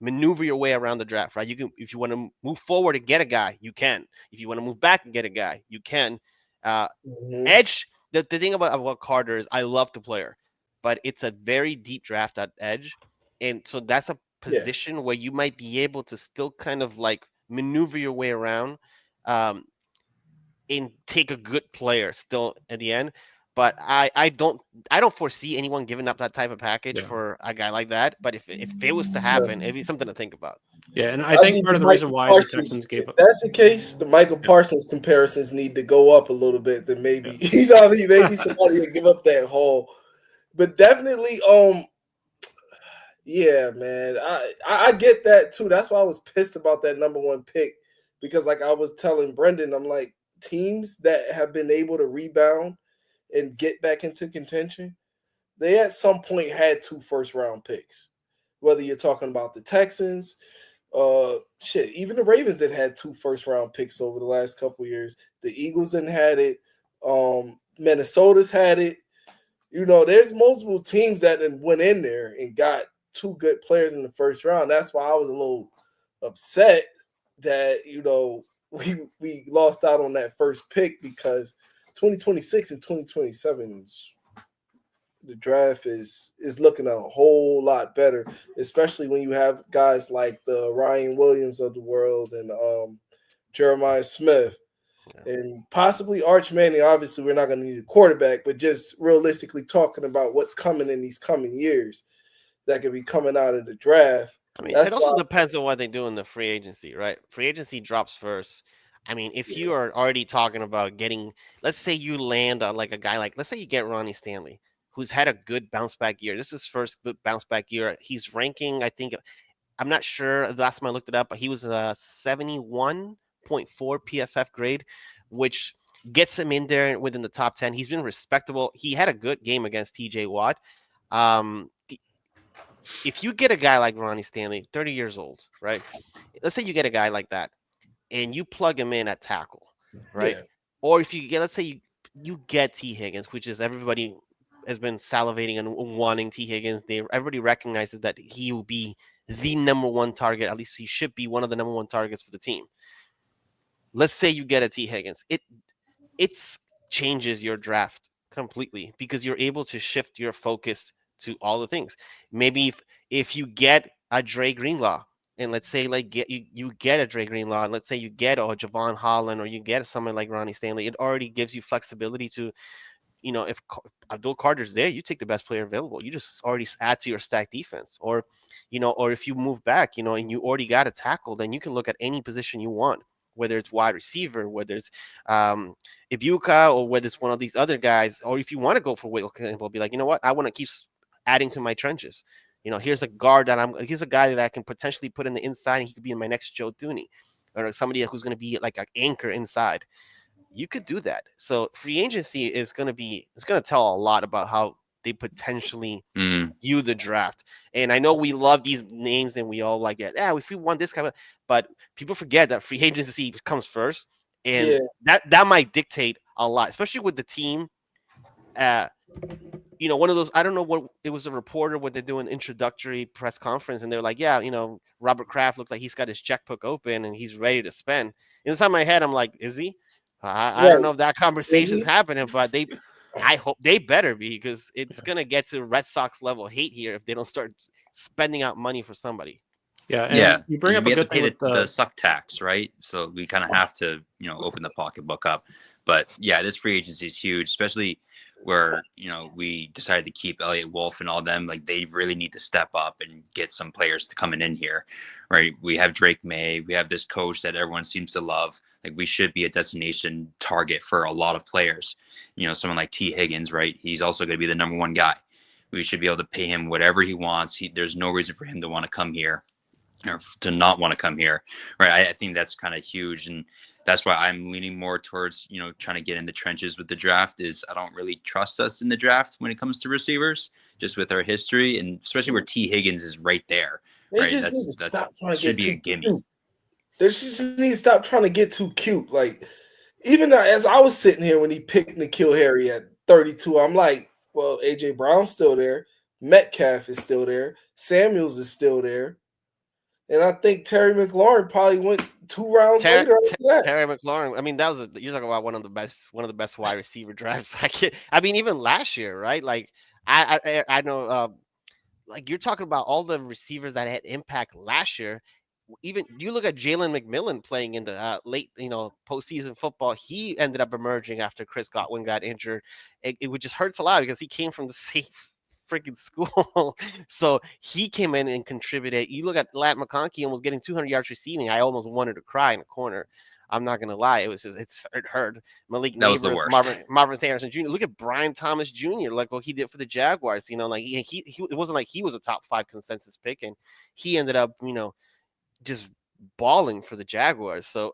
maneuver your way around the draft, right? You can, if you want to move forward and get a guy, you can. If you want to move back and get a guy, you can. Edge. The thing about Carter is, I love the player, but it's a very deep draft at edge, and so that's a position where you might be able to still kind of like maneuver your way around, and take a good player still at the end. But I don't foresee anyone giving up that type of package for a guy like that. But if it was to happen, it'd be something to think about. Yeah, and I think part of the reason why the Texans gave up. If that's the case, the Michael Parsons comparisons need to go up a little bit. Then maybe you know what I mean. Maybe somebody would give up that haul. But definitely, yeah, man, I get that too. That's why I was pissed about that number 1 pick, because like I was telling Brendan, I'm like, teams that have been able to rebound and get back into contention, they at some point had 2 first-round picks. Whether you're talking about the Texans, even the Ravens that had 2 first-round picks over the last couple of years. The Eagles didn't had it. Minnesota's had it. There's multiple teams that went in there and got 2 good players in the first round. That's why I was a little upset that, we lost out on that first pick, because 2026 and 2027, the draft is looking a whole lot better, especially when you have guys like the Ryan Williams of the world and Jeremiah Smith and possibly Arch Manning. Obviously, we're not going to need a quarterback, but just realistically talking about what's coming in these coming years that could be coming out of the draft. I mean, it also depends on what they do in the free agency, right? Free agency drops first. I mean, if you are already talking about getting, let's say you land on like a guy like, let's say you get Ronnie Stanley, who's had a good bounce back year. This is his first good bounce back year. He's ranking, I think, I'm not sure, the last time I looked it up, but he was a 71.4 PFF grade, which gets him in there within the top 10. He's been respectable. He had a good game against TJ Watt. If you get a guy like Ronnie Stanley, 30 years old, right? Let's say you get a guy like that and you plug him in at tackle, right? Yeah. Or if you get, let's say you get T. Higgins, which is everybody has been salivating and wanting T. Higgins. Everybody recognizes that he will be the number 1 target. At least he should be one of the number 1 targets for the team. Let's say you get a T. Higgins. It changes your draft completely, because you're able to shift your focus to all the things. Maybe if you get a Dre Greenlaw, and let's say like you get a Dre Greenlaw, and let's say you get a Javon Holland, or you get someone like Ronnie Stanley, it already gives you flexibility to, if Abdul Carter's there, you take the best player available. You just already add to your stack defense, or if you move back, and you already got a tackle, then you can look at any position you want, whether it's wide receiver, whether it's Ibuka, or whether it's one of these other guys, or if you want to go for Will Campbell, be like, you know what, I want to keep adding to my trenches. Here's a guard here's a guy that I can potentially put in the inside, and he could be in my next Joe Thuney, or somebody who's going to be like an anchor inside. You could do that. So free agency is going to tell a lot about how they potentially Mm. view the draft. And I know we love these names and we all like it. Yeah, if we want this guy, but people forget that free agency comes first, and that might dictate a lot, especially with the team. One of those, I don't know what it was, a reporter when they're doing introductory press conference, and they're like, yeah, Robert Kraft looks like he's got his checkbook open and he's ready to spend. Inside my head, I'm like, is he? I don't know if that conversation's happening, but I hope they better be, because it's going to get to Red Sox level hate here if they don't start spending out money for somebody. Yeah, and you bring up we a have good to pay thing with the suck tax, right? So we kind of have to, open the pocketbook up. But yeah, this free agency is huge, especially where, we decided to keep Elliott Wolf and all them. Like, they really need to step up and get some players to coming in here, right? We have Drake May. We have this coach that everyone seems to love. Like, we should be a destination target for a lot of players. Someone like T. Higgins, right? He's also going to be the number one guy. We should be able to pay him whatever he wants. There's no reason for him to want to come here, or to not want to come here, right? I think that's kind of huge, and that's why I'm leaning more towards, trying to get in the trenches with the draft. Is I don't really trust us in the draft when it comes to receivers, just with our history, and especially where T. Higgins is right there, right? That should be a gimme. They just need to stop trying to get too cute. Like, even as I was sitting here when he picked N'Keal Harry at 32, I'm like, well, A.J. Brown's still there. Metcalf is still there. Samuels is still there. And I think Terry McLaurin probably went 2 rounds later after that. Terry McLaurin. I mean, you're talking about one of the best wide receiver drafts. I mean, even last year, right? Like, I know, like, you're talking about all the receivers that had impact last year. Even you look at Jalen McMillan playing in the late, postseason football. He ended up emerging after Chris Godwin got injured. It just hurts a lot because he came from the same freaking school. So he came in and contributed. You look at Lat McConkey almost getting 200 yards receiving. I almost wanted to cry in the corner. I'm not gonna lie. It hurt. Malik Neighbors, Marvin Sanderson Jr. Look at Brian Thomas Jr. Like what he did for the Jaguars. Like he it wasn't like he was a top 5 consensus pick, and he ended up just balling for the Jaguars. So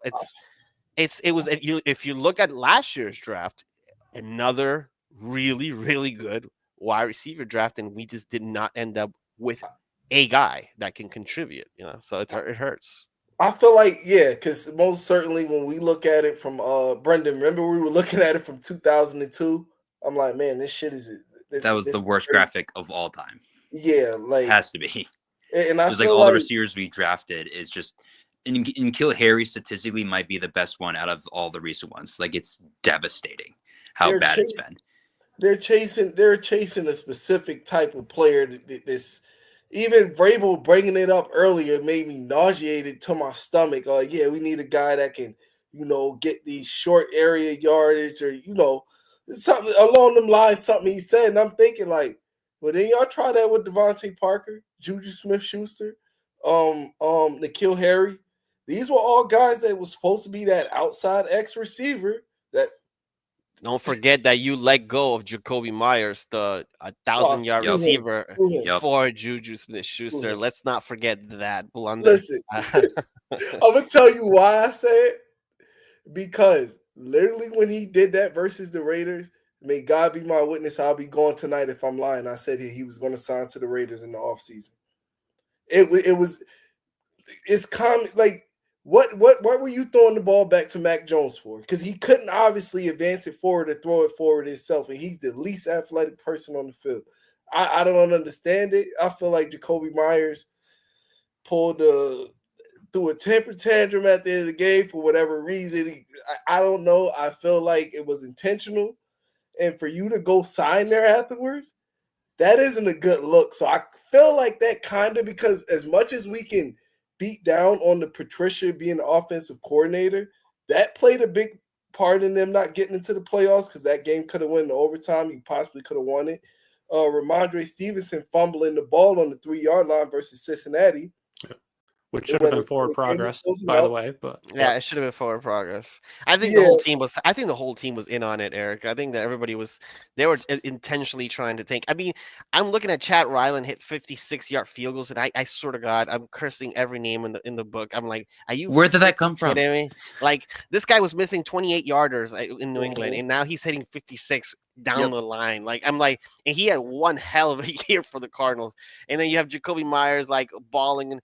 if you look at last year's draft, another really, really good wide receiver draft, and we just did not end up with a guy that can contribute, so it hurts. I feel like, because most certainly when we look at it from Brendan, remember we were looking at it from 2002. I'm like, man, this shit is that was the worst graphic of all time. Yeah, like it has to be. And I feel like all the receivers we drafted is just, and N'Keal Harry statistically might be the best one out of all the recent ones. Like, it's devastating how bad it's been. They're chasing a specific type of player. This, even Vrabel bringing it up earlier made me nauseated to my stomach. We need a guy that can, get these short area yardage, or something along them lines. Something he said, and I'm thinking like, well, then y'all try that with Devontae Parker, Juju Smith-Schuster, N'Keal Harry. These were all guys that was supposed to be that outside X receiver. Don't forget that you let go of Jacoby Myers, the 1,000-yard receiver, for Juju Smith-Schuster. Let's not forget that blunder. Listen, I'm going to tell you why I say it. Because literally when he did that versus the Raiders, may God be my witness, I'll be going tonight if I'm lying. I said he was going to sign to the Raiders in the offseason. It's common, like, What were you throwing the ball back to Mac Jones for? Because he couldn't obviously advance it forward or throw it forward himself, and he's the least athletic person on the field. I don't understand it. I feel like Jacoby Myers threw a temper tantrum at the end of the game for whatever reason. I don't know. I feel like it was intentional, and for you to go sign there afterwards, that isn't a good look. So I feel like that kind of, because as much as we can beat down on the Patricia being the offensive coordinator, that played a big part in them not getting into the playoffs, because that game could have went to overtime. You possibly could have won it. Ramondre Stevenson fumbling the ball on the 3-yard line versus Cincinnati. which It should have been went forward it ended progress, closing by the out. way. But Yeah, yep. it should have been forward progress. I think the Yeah, whole team was. I think the whole team was in on it, Eric. I think that everybody was. They were intentionally trying to tank. I mean, I'm looking at Chad Ryland hit 56-yard field goals, and I swear to God, I'm cursing every name in the book. I'm like, are you Where did that freaking come from? kidding me? Like this guy was missing 28 yarders in New England, mhm. and now he's hitting 56 down Yep. the line. Like I'm like, and he had one hell of a year for the Cardinals. And then you have Jacoby Myers like balling. And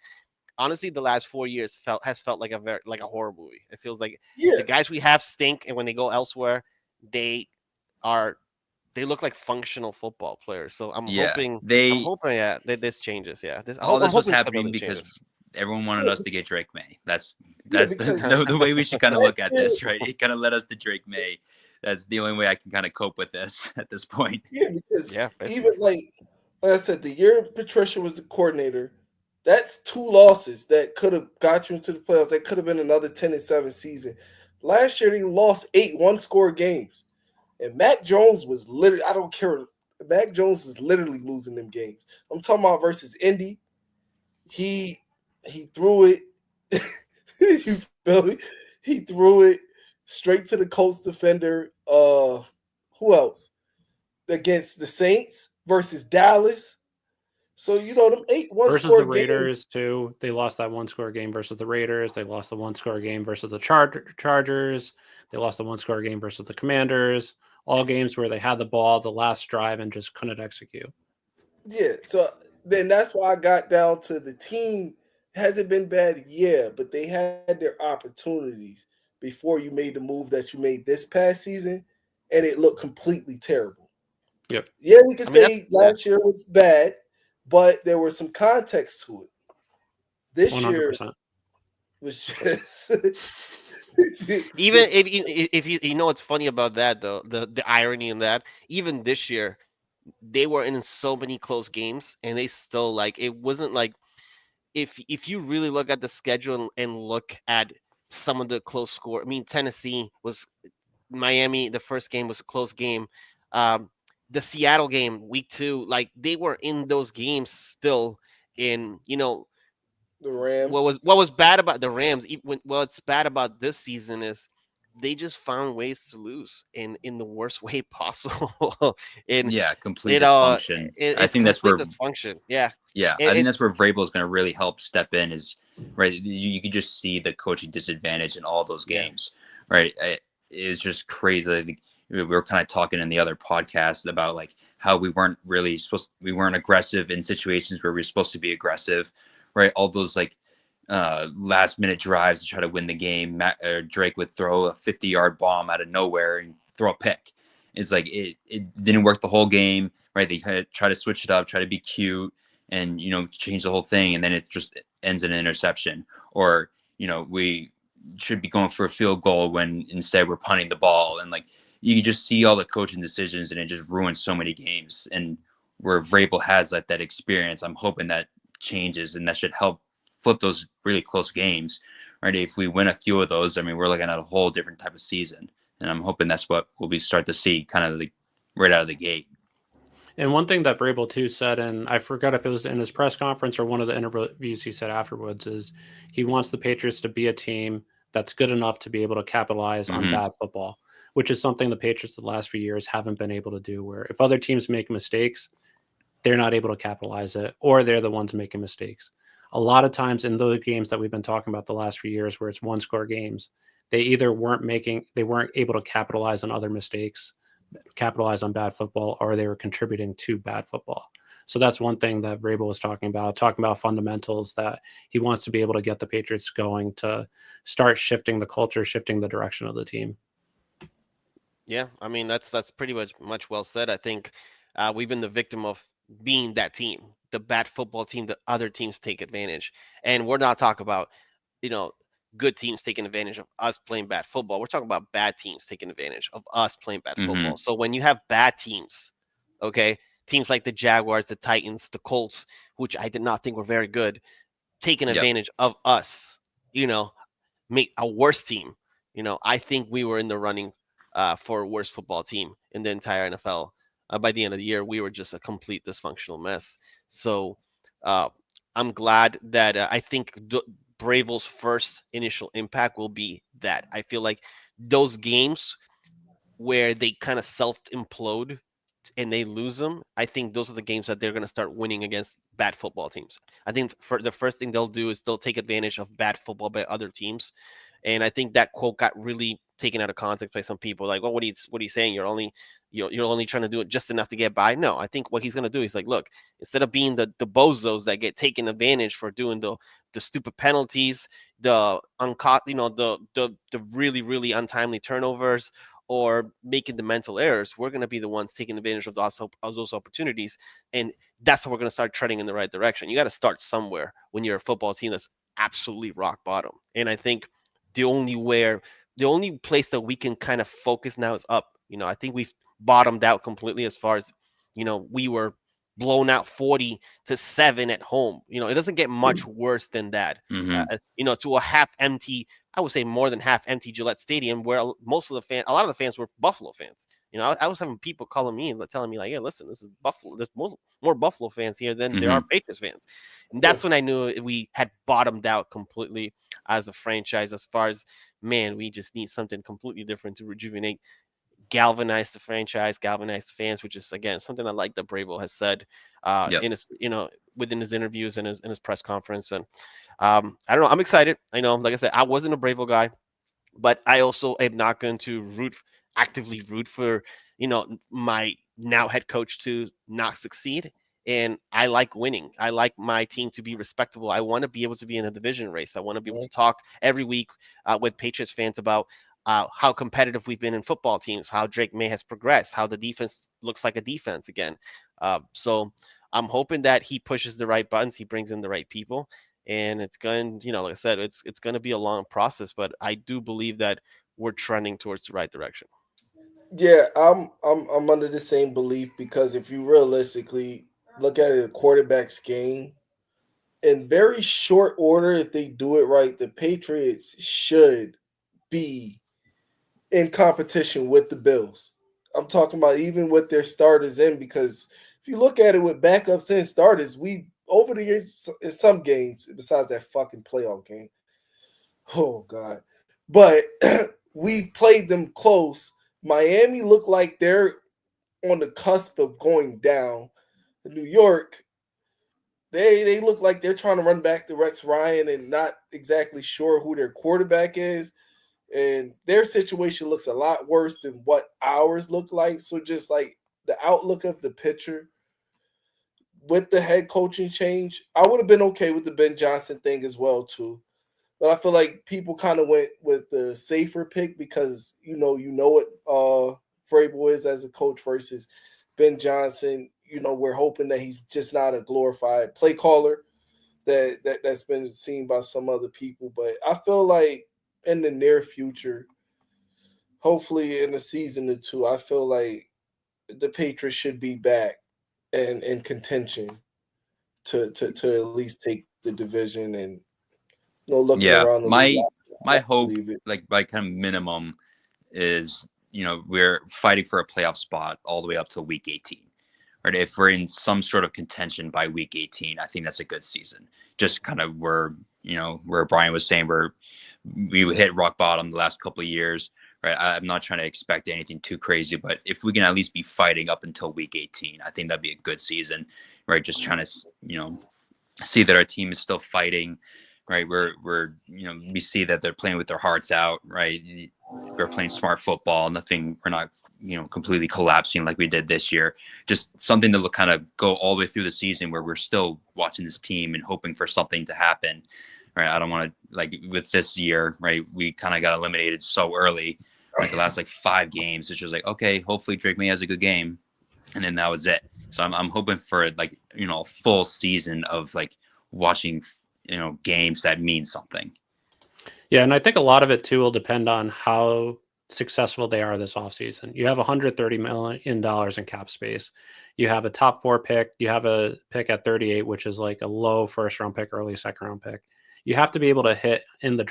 honestly, the last 4 years has felt like a horror movie. It feels like Yeah, the guys we have stink, and when they go elsewhere, they are they look like functional football players. So I'm Yeah, hoping they yeah that this changes. Yeah, all I'm this was hoping happening stability because changes. everyone wanted yeah, us to get Drake May. That's yeah, that's because the way we should kind of last look at year, this, right? It kind of led us to Drake May. That's the only way I can kind of cope with this at this point. yeah, because Yeah, even basically. like I said, the year Patricia was the coordinator, that's 2 losses that could have got you into the playoffs. That could have been another 10-7 season. Last year they lost 8 one-score games. And Mac Jones was literally, I don't care. Mac Jones was literally losing them games. I'm talking about versus Indy. He threw it. You feel me? He threw it straight to the Colts defender. Who else? Against the Saints versus Dallas. So them 8 versus the one-score games. Raiders too, they lost that one-score game versus the Raiders. They lost the one-score game versus the Chargers. They lost the one-score game versus the Commanders. All games where they had the ball the last drive and just couldn't execute. Yeah, so then that's why I got down to the team hasn't been bad, yeah, but they had their opportunities before you made the move that you made this past season, and it looked completely terrible. Yep. Yeah, we could I mean, that's say last year was bad, but there was some context to it. This year 100%. was just even just if you know what's funny about that though, the irony in that, even this year they were in so many close games and they still like it wasn't like if you really look at the schedule and look at some of the close score. I mean, Tennessee was Miami. The first game was a close game. Um, the Seattle game, week 2, like they were in those games still. In the Rams. what was bad about the Rams. What's bad about this season is they just found ways to lose in the worst way possible. in Yeah, complete you know, dysfunction. I it's think that's complete where dysfunction. Yeah, I think it's that's where Vrabel is going to really help step in. Is right. You can just see the coaching disadvantage in all those yeah. games. Right. It's just crazy. Like, we were kind of talking in the other podcast about like how we weren't aggressive in situations where we were supposed to be aggressive. Right. All those like last minute drives to try to win the game. Drake would throw a 50-yard bomb out of nowhere and throw a pick. It's like it didn't work the whole game. Right. They kind of try to switch it up, try to be cute and change the whole thing, and then it just ends in an interception. Or we should be going for a field goal when instead we're punting the ball, and like you can just see all the coaching decisions, and it just ruins so many games. And where Vrabel has like that experience, I'm hoping that changes, and that should help flip those really close games. Right, if we win a few of those, I mean, we're looking at a whole different type of season, and I'm hoping that's what we'll start to see kind of like right out of the gate. And one thing that Vrabel too said, and I forgot if it was in his press conference or one of the interviews he said afterwards, is he wants the Patriots to be a team that's good enough to be able to capitalize on bad football, which is something the Patriots the last few years haven't been able to do, where if other teams make mistakes, they're not able to capitalize it, or they're the ones making mistakes. A lot of times in those games that we've been talking about the last few years where it's one-score games, they either weren't able to capitalize on other mistakes, capitalize on bad football, or they were contributing to bad football. So that's one thing that Vrabel was talking about fundamentals, that he wants to be able to get the Patriots going to start shifting the culture, shifting the direction of the team. Yeah, I mean that's pretty much well said. I think we've been the victim of being that team, the bad football team that other teams take advantage. And we're not talking about, good teams taking advantage of us playing bad football. We're talking about bad teams taking advantage of us playing bad football. So when you have bad teams, okay, teams like the Jaguars, the Titans, the Colts, which I did not think were very good, taking advantage of us, make a worse team. I think we were in the running for a worst football team in the entire NFL. By the end of the year, we were just a complete dysfunctional mess. So I'm glad that I think Bravel's first initial impact will be that. I feel like those games where they kind of self implode and they lose them, I think those are the games that they're going to start winning against bad football teams. I think for the first thing they'll do is they'll take advantage of bad football by other teams. And I think that quote got really taken out of context by some people. Like, well, what are you saying? You're only trying to do it just enough to get by. No, I think what he's going to do is like, look, instead of being the bozos that get taken advantage for doing the stupid penalties, the the really really untimely turnovers, or making the mental errors, we're going to be the ones taking advantage of those opportunities. And that's how we're going to start treading in the right direction. You got to start somewhere when you're a football team that's absolutely rock bottom. And I think the only place that we can kind of focus now is up. I think we've bottomed out completely as far as, we were blown out 40-7 at home. It doesn't get much worse than that. To a half empty, I would say more than half empty Gillette Stadium, where a lot of the fans were Buffalo fans. I was having people calling me and telling me like, "Yeah, listen, this is Buffalo. There's more Buffalo fans here than there are Patriots fans," and that's when I knew we had bottomed out completely as a franchise. As far as, man, we just need something completely different to rejuvenate, galvanize the franchise, galvanize the fans, which is again something I like that Vrabel has said in his, within his interviews and his press conference. And I don't know, I'm excited. Like I said, I wasn't a Vrabel guy, but I also am not going to actively root for, my now head coach to not succeed. And I like winning. I like my team to be respectable. I want to be able to be in a division race. I want to be able to talk every week with Patriots fans about how competitive we've been in football teams, how Drake May has progressed, how the defense looks like a defense again. So I'm hoping that he pushes the right buttons, he brings in the right people, and it's going, like I said, it's going to be a long process, but I do believe that we're trending towards the right direction. Yeah, I'm under the same belief, because if you realistically look at it, a quarterback's game, in very short order, if they do it right, the Patriots should be in competition with the Bills. I'm talking about even with their starters in, because if you look at it with backups and starters, we over the years in some games, besides that fucking playoff game, oh God, but we've played them close. Miami look like they're on the cusp of going down. New York, they look like they're trying to run back to Rex Ryan and not exactly sure who their quarterback is. And their situation looks a lot worse than what ours look like. So just like the outlook of the picture with the head coaching change, I would have been okay with the Ben Johnson thing as well too. But I feel like people kind of went with the safer pick, because you know what Vrabel is as a coach versus Ben Johnson. We're hoping that he's just not a glorified play caller that's been seen by some other people. But I feel like in the near future, hopefully in a season or two, I feel like the Patriots should be back and in contention to at least take the division. And looking around the league, my hope, like by kind of minimum, is we're fighting for a playoff spot all the way up to week 18. Right? If we're in some sort of contention by week 18, I think that's a good season. Just kind of where Brian was saying, we hit rock bottom the last couple of years. Right? I'm not trying to expect anything too crazy, but if we can at least be fighting up until week 18, I think that'd be a good season. Right? Just trying to see that our team is still fighting. Right, we see that they're playing with their hearts out. Right, we're playing smart football. We're not completely collapsing like we did this year. Just something to kind of go all the way through the season where we're still watching this team and hoping for something to happen. Right, I don't want to, like with this year. Right, we kind of got eliminated so early. Right, the last 5 games, which was like, okay, hopefully Drake May has a good game, and then that was it. So I'm hoping for a full season of watching games that mean something. Yeah, and I think a lot of it too will depend on how successful they are this offseason. You have $130 million in cap space. You have a top 4 pick. You have a pick at 38, which is like a low first round pick, early second round pick. You have to be able to hit in the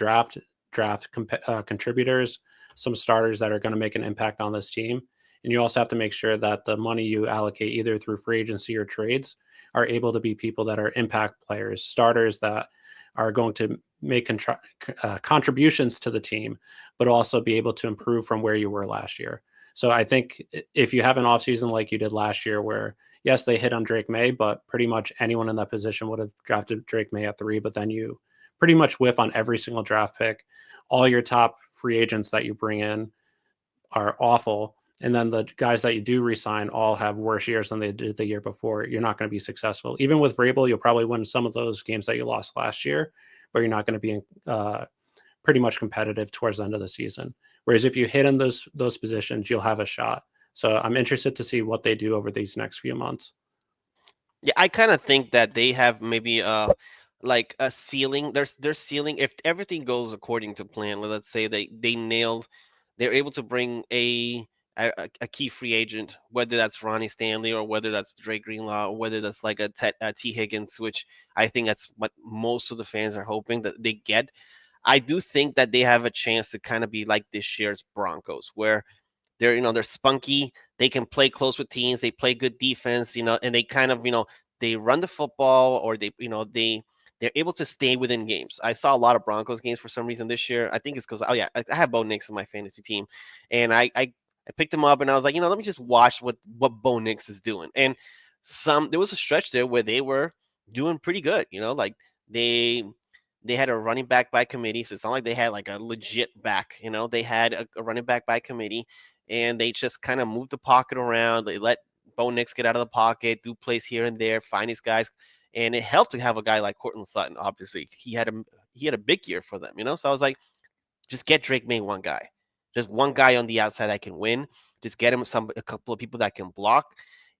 draft contributors, some starters that are going to make an impact on this team. And you also have to make sure that the money you allocate either through free agency or trades are able to be people that are impact players, starters that are going to make contributions to the team, but also be able to improve from where you were last year. So I think if you have an offseason like you did last year, where yes, they hit on Drake May, but pretty much anyone in that position would have drafted Drake May at 3, but then you pretty much whiff on every single draft pick. All your top free agents that you bring in are awful. And then the guys that you do resign all have worse years than they did the year before. You're not going to be successful. Even with Vrabel, you'll probably win some of those games that you lost last year, but you're not going to be pretty much competitive towards the end of the season. Whereas if you hit in those positions, you'll have a shot. So I'm interested to see what they do over these next few months. Yeah, I kind of think that they have maybe like a ceiling. Their ceiling, if everything goes according to plan, let's say they're able to bring a key free agent, whether that's Ronnie Stanley or whether that's Drake Greenlaw or whether that's like a T Higgins, which I think that's what most of the fans are hoping that they get. I do think that they have a chance to kind of be like this year's Broncos, where they're spunky. They can play close with teams. They play good defense, and they kind of, they run the football, or they're able to stay within games. I saw a lot of Broncos games for some reason this year. I think it's because, oh yeah, I have Bo Nix in my fantasy team, and I picked him up and I was like, let me just watch what Bo Nix is doing. And there was a stretch there where they were doing pretty good, like they had a running back by committee, so it's not like they had like a legit back. They had a running back by committee, and they just kind of moved the pocket around. They let Bo Nix get out of the pocket, do plays here and there, find these guys, and it helped to have a guy like Courtland Sutton. Obviously, he had a big year for them. So I was like, just get Drake May one guy, just one guy on the outside that can win. Just get him a couple of people that can block.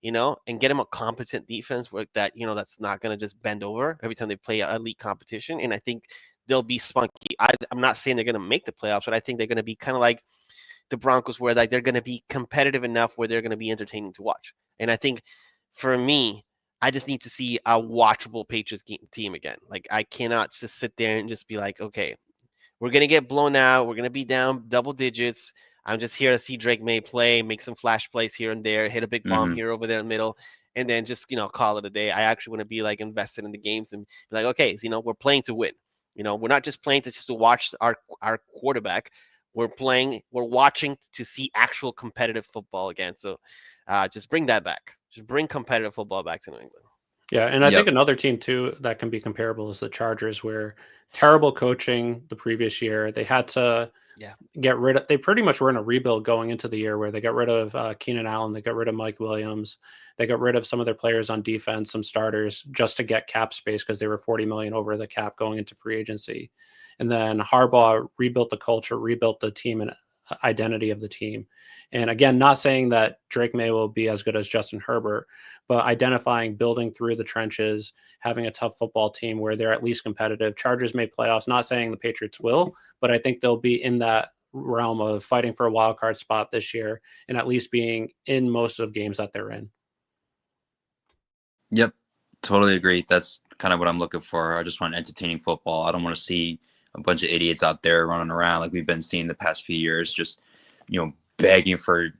And get him a competent defense where that's not going to just bend over every time they play elite competition. And I think they'll be spunky. I'm not saying they're going to make the playoffs, but I think they're going to be kind of like the Broncos, where like they're going to be competitive enough where they're going to be entertaining to watch. And I think for me, I just need to see a watchable Patriots team again. Like I cannot just sit there and just be like, okay, we're going to get blown out. We're going to be down double digits. I'm just here to see Drake May play, make some flash plays here and there, hit a big bomb here over there in the middle, and then just, call it a day. I actually want to be like invested in the games and be like, okay, so, we're playing to win. We're not just playing to watch our quarterback. We're watching to see actual competitive football again. So just bring that back. Just bring competitive football back to New England. Yeah, and I think another team too that can be comparable is the Chargers, where terrible coaching the previous year. They had to get rid of. They pretty much were in a rebuild going into the year, where they got rid of Keenan Allen, they got rid of Mike Williams, they got rid of some of their players on defense, some starters, just to get cap space because they were $40 million over the cap going into free agency. And then Harbaugh rebuilt the culture, rebuilt the team and identity of the team. And again, not saying that Drake May will be as good as Justin Herbert, but identifying, building through the trenches, having a tough football team where they're at least competitive. Chargers made playoffs, not saying the Patriots will, but I think they'll be in that realm of fighting for a wild card spot this year and at least being in most of games that they're in. Yep, totally agree. That's kind of what I'm looking for. I just want entertaining football. I don't want to see a bunch of idiots out there running around like we've been seeing the past few years, just, begging for,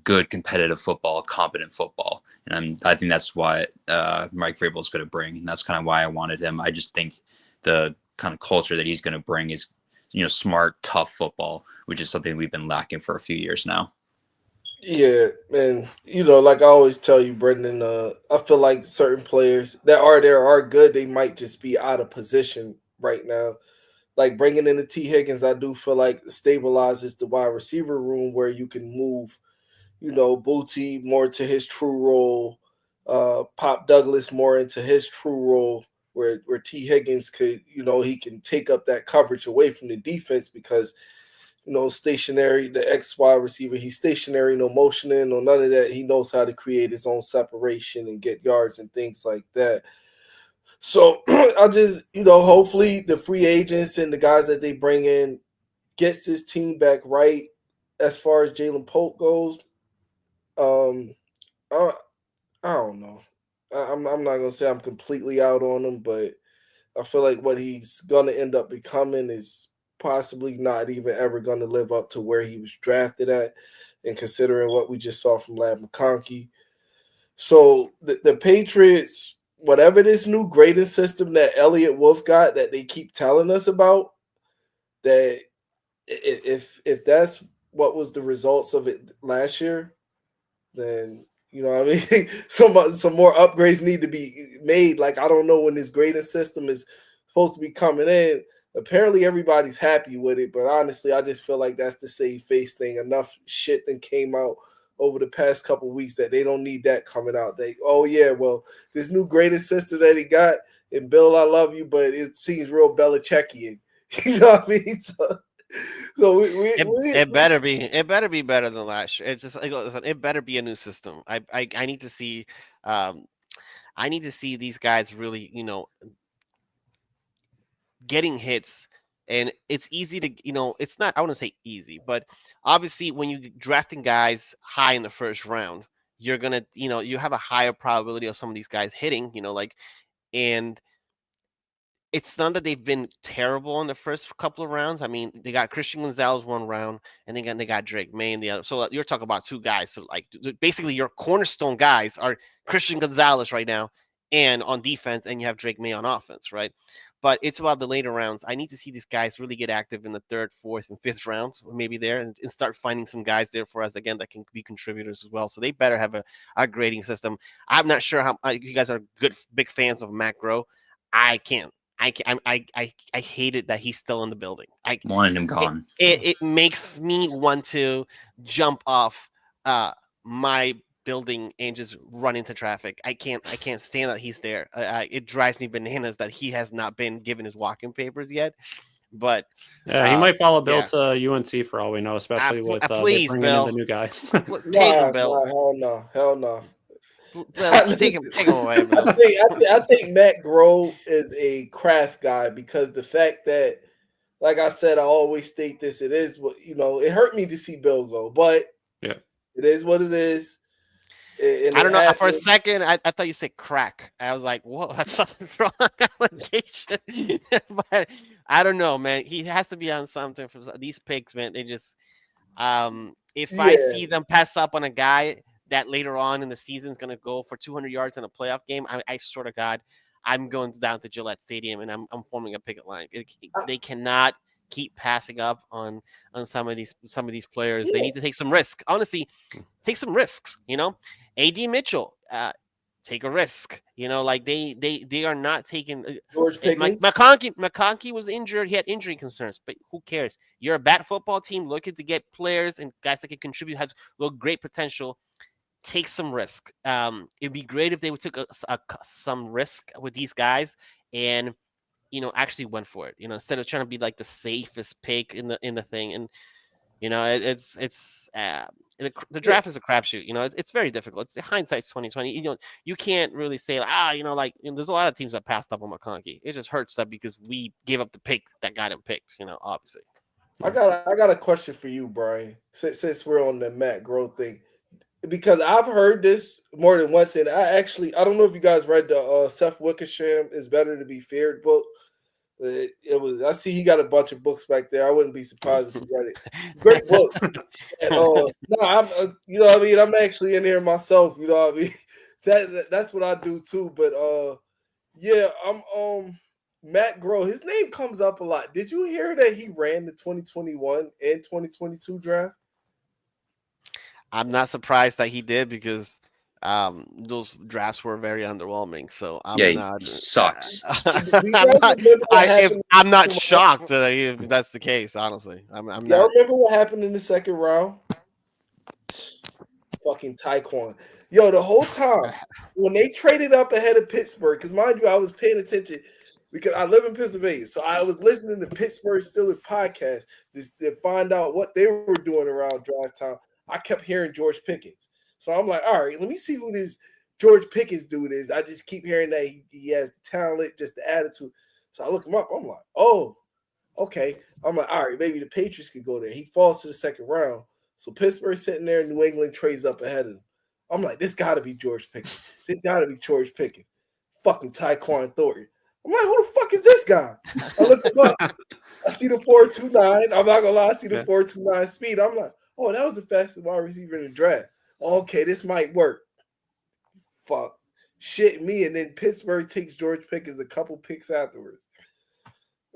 good competitive football, competent football. And I think that's what Mike Vrabel is going to bring. And that's kind of why I wanted him. I just think the kind of culture that he's going to bring is, smart, tough football, which is something we've been lacking for a few years now. Yeah, man. Like I always tell you, Brendan, I feel like certain players that are there are good. They might just be out of position right now. Like bringing in the T. Higgins, I do feel like stabilizes the wide receiver room where you can move, Booty more to his true role, Pop Douglas more into his true role, where T. Higgins could, he can take up that coverage away from the defense because, stationary, the X wide receiver, he's stationary, no motioning, no none of that. He knows how to create his own separation and get yards and things like that. So I just, hopefully the free agents and the guys that they bring in gets this team back right as far as Jalen Pope goes. I don't know. I'm not going to say I'm completely out on him, but I feel like what he's going to end up becoming is possibly not even ever going to live up to where he was drafted at, and considering what we just saw from Ladd McConkey. So the Patriots, whatever this new grading system that Elliot Wolf got that they keep telling us about, that if that's what was the results of it last year, then you know what I mean, some more upgrades need to be made. Like, I don't know when this grading system is supposed to be coming in. Apparently everybody's happy with it, but honestly, I just feel like that's the save face thing. Enough shit that came out over the past couple of weeks that they don't need that coming out. This new grading system that he got, and Bill, I love you, but it seems real Belichickian. You know what I mean? So it better be better than last year. It's just like, listen, it better be a new system. I need to see these guys really, getting hits. And it's easy to, it's not, I want to say easy, but obviously when you drafting guys high in the first round, you're gonna, you have a higher probability of some of these guys hitting, and it's not that they've been terrible in the first couple of rounds. I mean, they got Christian Gonzalez one round, and then they got Drake May in the other. So you're talking about two guys. So like basically your cornerstone guys are Christian Gonzalez right now, and on defense, and you have Drake May on offense, right? But it's about the later rounds. I need to see these guys really get active in the third, fourth, and fifth rounds, maybe there, and start finding some guys there for us again that can be contributors as well. So they better have a grading system. I'm not sure how you guys are big fans of Matt Groh. I hate it that he's still in the building. I wanted him gone. It makes me want to jump off my building and just run into traffic. I can't stand that he's there. It drives me bananas that he has not been given his walk-in papers yet. But yeah, he might follow Bill to UNC for all we know, especially with please, bringing Bill. in the new guy. Take him, Bill. Hell no. Take him away, Bill. I think Matt Groh is a craft guy, because the fact that, like I said, I always state this, it is what, it hurt me to see Bill go, but yeah, it is what it is. I don't know. For a second, I thought you said crack. I was like, whoa, that's a strong allegation. But I don't know, man. He has to be on something for these picks, man. They just, if I see them pass up on a guy that later on in the season is going to go for 200 yards in a playoff game, I swear to God, I'm going down to Gillette Stadium and I'm forming a picket line. They cannot keep passing up on some of these players. They need to take some risk. Honestly, take some risks. AD Mitchell, take a risk. Like they are not taking. George Pickens. McConkey was injured. He had injury concerns, but who cares? You're a bad football team looking to get players and guys that can contribute, have great potential. Take some risk. It'd be great if they would take some risk with these guys and actually went for it. Instead of trying to be like the safest pick in the thing. And the draft is a crapshoot. It's very difficult. It's hindsight's 2020. You can't really say there's a lot of teams that passed up on McConkey. It just hurts that because we gave up the pick that got him picked. Obviously. I got a question for you, Brian. Since we're on the Matt Groh thing, because I've heard this more than once, and I don't know if you guys read the Seth Wickersham Is Better to Be Feared book. It was. I see he got a bunch of books back there. I wouldn't be surprised if you read it. Great book. And, no, I'm. You know what I mean. I'm actually in here myself. You know what I mean. That's what I do too. But yeah, I'm Matt Groh. His name comes up a lot. Did you hear that he ran the 2021 and 2022 draft? I'm not surprised that he did because those drafts were very underwhelming. So he sucks. I'm not shocked if that's the case. Honestly, I'm not. Remember what happened in the second round? Fucking Tyquan. Yo, the whole time when they traded up ahead of Pittsburgh, because mind you, I was paying attention because I live in Pennsylvania, so I was listening to Pittsburgh Steelers podcast to find out what they were doing around draft time. I kept hearing George Pickens. So I'm like, all right, let me see who this George Pickens dude is. I just keep hearing that he has the talent, just the attitude. So I look him up. I'm like, oh, okay. I'm like, all right, maybe the Patriots could go there. He falls to the second round. So Pittsburgh's sitting there, New England trades up ahead of him. I'm like, this got to be George Pickens. This got to be George Pickens. Fucking Tyquan Thornton. I'm like, who the fuck is this guy? I look him up. I see the 4.29. I'm not going to lie. I see the 4.29 speed. I'm like, oh, that was the fastest wide receiver in the draft. Okay, this might work. Fuck. shit me, and then Pittsburgh takes George Pickens a couple picks afterwards.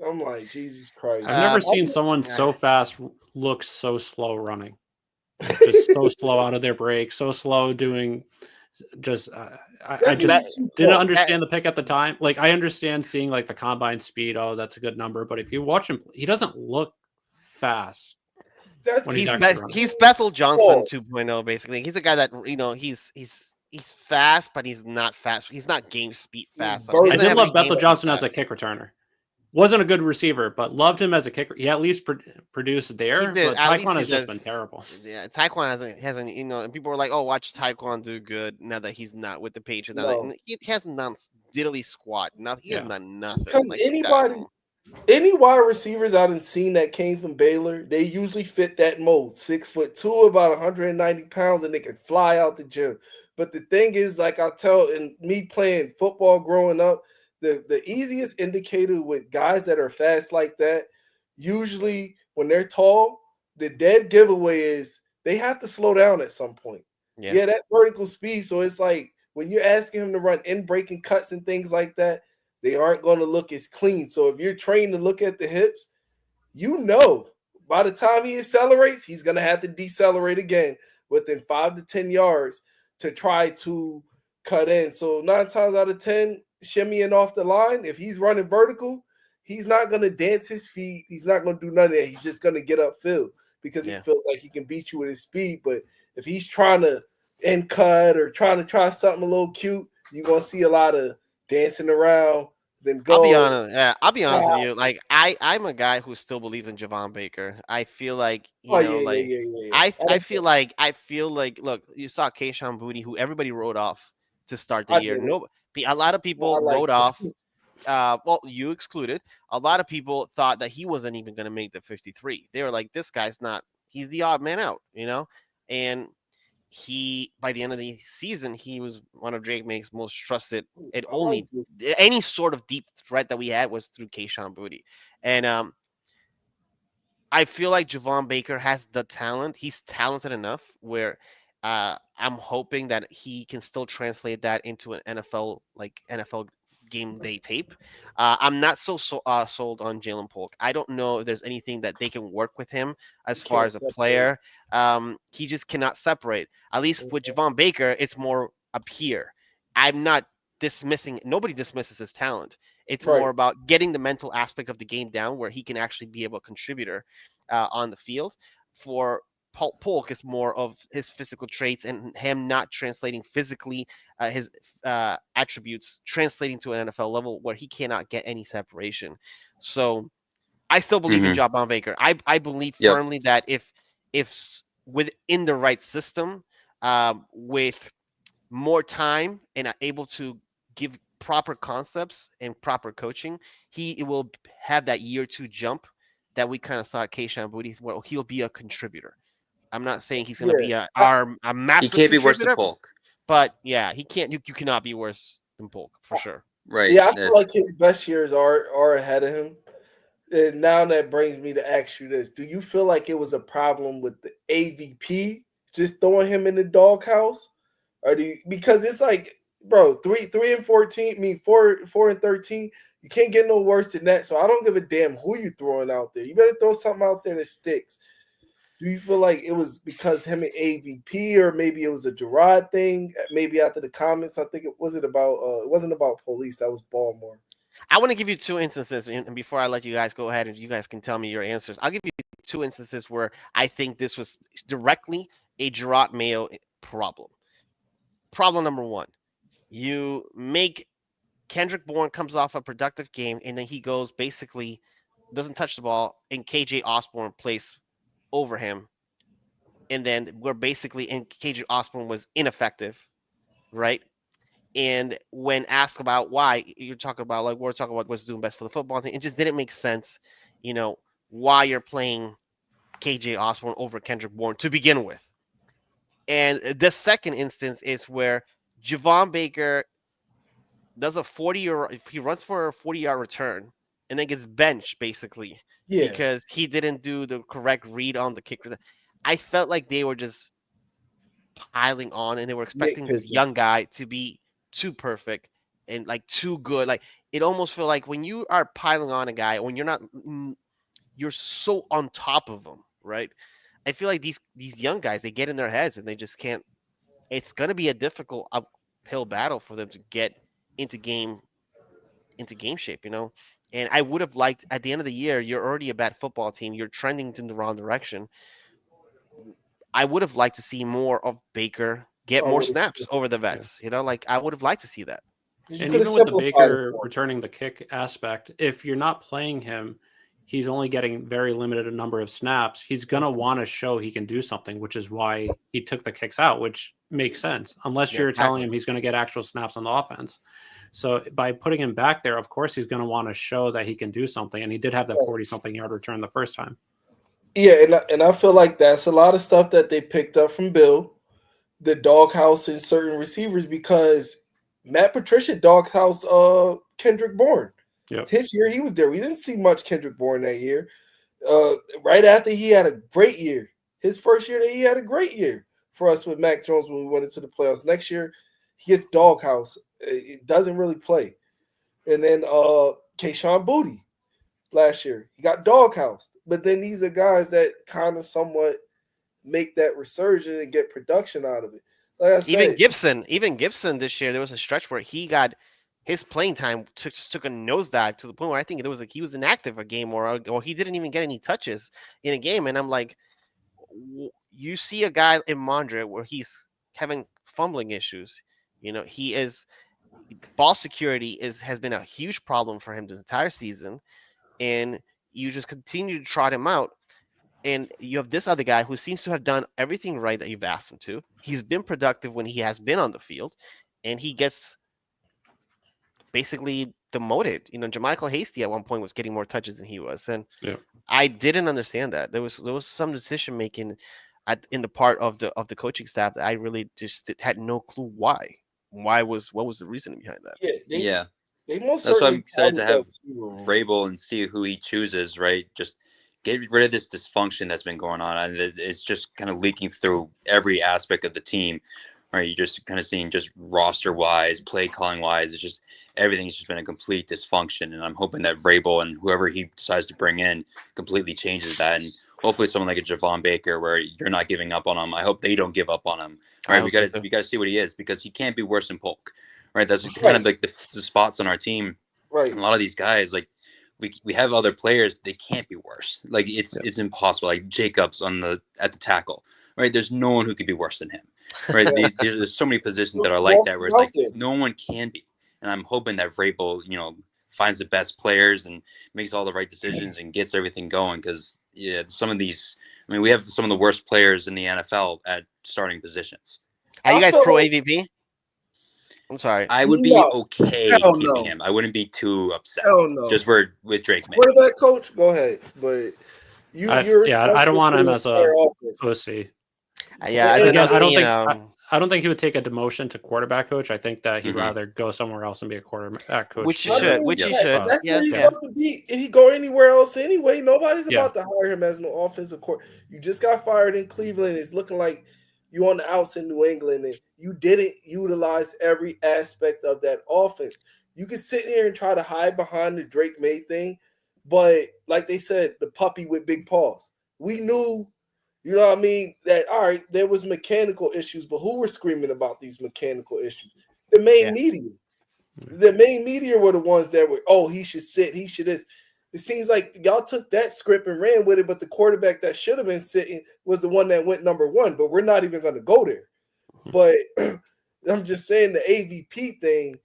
I'm like, Jesus Christ. I've never seen someone so fast look so slow running. Just so slow out of their break, so slow doing just I just didn't understand the pick at the time. Like I understand seeing like the combine speed, oh that's a good number, but if you watch him, he doesn't look fast. He's Bethel Johnson 2.0 basically. He's a guy that he's fast, but he's not fast. He's not game speed fast. I did love Bethel Johnson as a kick returner. Wasn't a good receiver, but loved him as a kicker. He at least produced there. But Tyquan has just been terrible. Yeah, Tyquan hasn't. And people were like, "Oh, watch Tyquan do good." Now that he's not with the Patriots, he hasn't done diddly squat. He has done nothing. Because any wide receivers I done seen that came from Baylor, they usually fit that mold. 6'2", about 190 pounds, and they can fly out the gym. But the thing is, like I tell, and me playing football growing up. The easiest indicator with guys that are fast like that, usually when they're tall, the dead giveaway is they have to slow down at some point. Yeah, that vertical speed. So it's like when you're asking him to run in breaking cuts and things like that, they aren't going to look as clean. So if you're trained to look at the hips, by the time he accelerates, he's going to have to decelerate again within 5 to 10 yards to try to cut in. So 9 times out of 10, shimmying off the line, if he's running vertical, he's not going to dance his feet. He's not going to do none of that. He's just going to get upfield because he feels like he can beat you with his speed. But if he's trying to end cut or trying to try something a little cute, you're going to see a lot of dancing around. Then go. I'll be honest with you. Like I'm a guy who still believes in Javon Baker. I feel like I feel like look, you saw Kayshon Boutte, who everybody wrote off to start the year. A lot of people wrote off. Well, you excluded. A lot of people thought that he wasn't even going to make the 53. They were like, "This guy's not. He's the odd man out," And he, by the end of the season, he was one of Drake May's most trusted. And only any sort of deep threat that we had was through Kayshon Boutte, and I feel like Javon Baker has the talent. He's talented enough where. I'm hoping that he can still translate that into an NFL game day tape. I'm not so sold on Jalen Polk. I don't know if there's anything that they can work with him as far as a player. He just cannot separate. At least with Javon Baker, it's more up here. I'm not dismissing. Nobody dismisses his talent. It's more about getting the mental aspect of the game down where he can actually be able to contributor on the field. For Polk is more of his physical traits and him not translating physically his attributes, translating to an NFL level where he cannot get any separation. So I still believe in Javon Baker. I believe firmly that if within the right system, with more time and able to give proper concepts and proper coaching, he will have that year 2 jump that we kind of saw at Kayshon Boutte, where he'll be a contributor. I'm not saying he's going to be a massive. He can't be worse than Polk, but he can't. You cannot be worse than Polk for sure. Right? Yeah, I feel like his best years are ahead of him. And now that brings me to ask you this: do you feel like it was a problem with the AVP just throwing him in the doghouse, or because it's like, bro, 3 and 14, I mean 4 and 13, you can't get no worse than that. So I don't give a damn who you throwing out there. You better throw something out there that sticks. Do you feel like it was because him and AVP, or maybe it was a Gerard thing? Maybe after the comments, I think it wasn't about police. That was Baltimore. I want to give you 2 instances, and before I let you guys go ahead, and you guys can tell me your answers, I'll give you 2 instances where I think this was directly a Gerard Mayo problem. Problem number 1, you make Kendrick Bourne comes off a productive game, and then he goes basically doesn't touch the ball, and KJ Osborne plays over him, and then we're basically in KJ Osborne was ineffective, right? And when asked about why, you're talking about like we're talking about what's doing best for the football team, it just didn't make sense, why you're playing KJ Osborne over Kendrick Bourne to begin with. And the second instance is where Javon Baker does he runs for a 40-yard return and then gets benched basically. Yeah. Because he didn't do the correct read on the kicker. I felt like they were just piling on, and they were expecting this young guy to be too perfect and like too good. Like it almost feel like when you are piling on a guy, when you're not, you're so on top of them, right? I feel like these young guys, they get in their heads and they just can't. It's gonna be a difficult uphill battle for them to get into game shape, you know. And I would have liked at the end of the year, you're already a bad football team. You're trending in the wrong direction. I would have liked to see more of Baker get I more would have snaps over the vets. You know, like I would have liked to see that. You And could have even with the simplified it Baker for him. returning the kick aspect, if you're not playing him, he's only getting very limited a number of snaps. He's going to want to show he can do something, which is why he took the kicks out, which makes sense, unless Yeah, you're telling exactly. him he's going to get actual snaps on the offense. So by putting him back there, of course, he's going to want to show that he can do something. And he did have that 40-something yard return the first time. Yeah, and I feel like that's a lot of stuff that they picked up from Bill, the doghouse in certain receivers, because Matt Patricia doghouse Kendrick Bourne. Yep. His year he was there. We didn't see much Kendrick Bourne that year. Right after he had a great year. His first year he had a great year for us with Mac Jones when we went into the playoffs. Next year, he gets doghouse. It doesn't really play. And then Kayshawn Boutte last year, he got doghoused. But then these are guys that kind of somewhat make that resurgence and get production out of it. Like I said, Even Gibson this year, there was a stretch where he got his playing time took a nosedive to the point where I think there was like he was inactive a game or he didn't even get any touches in a game. And I'm like, you see a guy in Mondre where he's having fumbling issues. You know, he is ball security has been a huge problem for him this entire season, and you just continue to trot him out. And you have this other guy who seems to have done everything right that you've asked him to. He's been productive when he has been on the field, and he gets basically demoted. You know, Jermichael Hasty at one point was getting more touches than he was, and I didn't understand that. There was some decision making in the part of the coaching staff that I really just had no clue why. What was the reasoning behind that? Yeah. They most That's why I'm certainly excited to have probably Vrabel and see who he chooses, right? Just get rid of this dysfunction that's been going on. And it's just kind of leaking through every aspect of the team, right? You're just kind of seeing just roster-wise, play calling-wise, it's just everything's just been a complete dysfunction. And I'm hoping that Vrabel and whoever he decides to bring in completely changes that. And hopefully someone like a Javon Baker where you're not giving up on him. I hope they don't give up on him. Right? We got to see what he is because he can't be worse than Polk. Right, that's kind of like the spots on our team. Right, and a lot of these guys, like we have other players, they can't be worse. Like it's impossible. Like Jacobs at the tackle, right? There's no one who could be worse than him, right? There's so many positions that are like that where it's like no one can be. And I'm hoping that Vrabel, finds the best players and makes all the right decisions and gets everything going. Because some of these, we have some of the worst players in the NFL at starting positions. Are you guys pro AVP? I'm sorry. I would be okay keeping him. I wouldn't be too upset. Just with Drake May. Quarterback coach, go ahead. But I don't want him as a OC. I don't think he would take a demotion to quarterback coach. I think that he'd rather go somewhere else and be a quarterback coach. Which he should. That's where he's about to be. If he go anywhere else anyway, nobody's about to hire him as no offensive coordinator. You just got fired in Cleveland. It's looking like you on the outs in New England, and you didn't utilize every aspect of that offense. You can sit here and try to hide behind the Drake May thing, but like they said, the puppy with big paws. We knew, that, all right, there was mechanical issues, but who were screaming about these mechanical issues? The main media. The main media were the ones that were, he should sit, he should this. It seems like y'all took that script and ran with it, but the quarterback that should have been sitting was the one that went number one, but we're not even going to go there. But I'm just saying the AVP thing,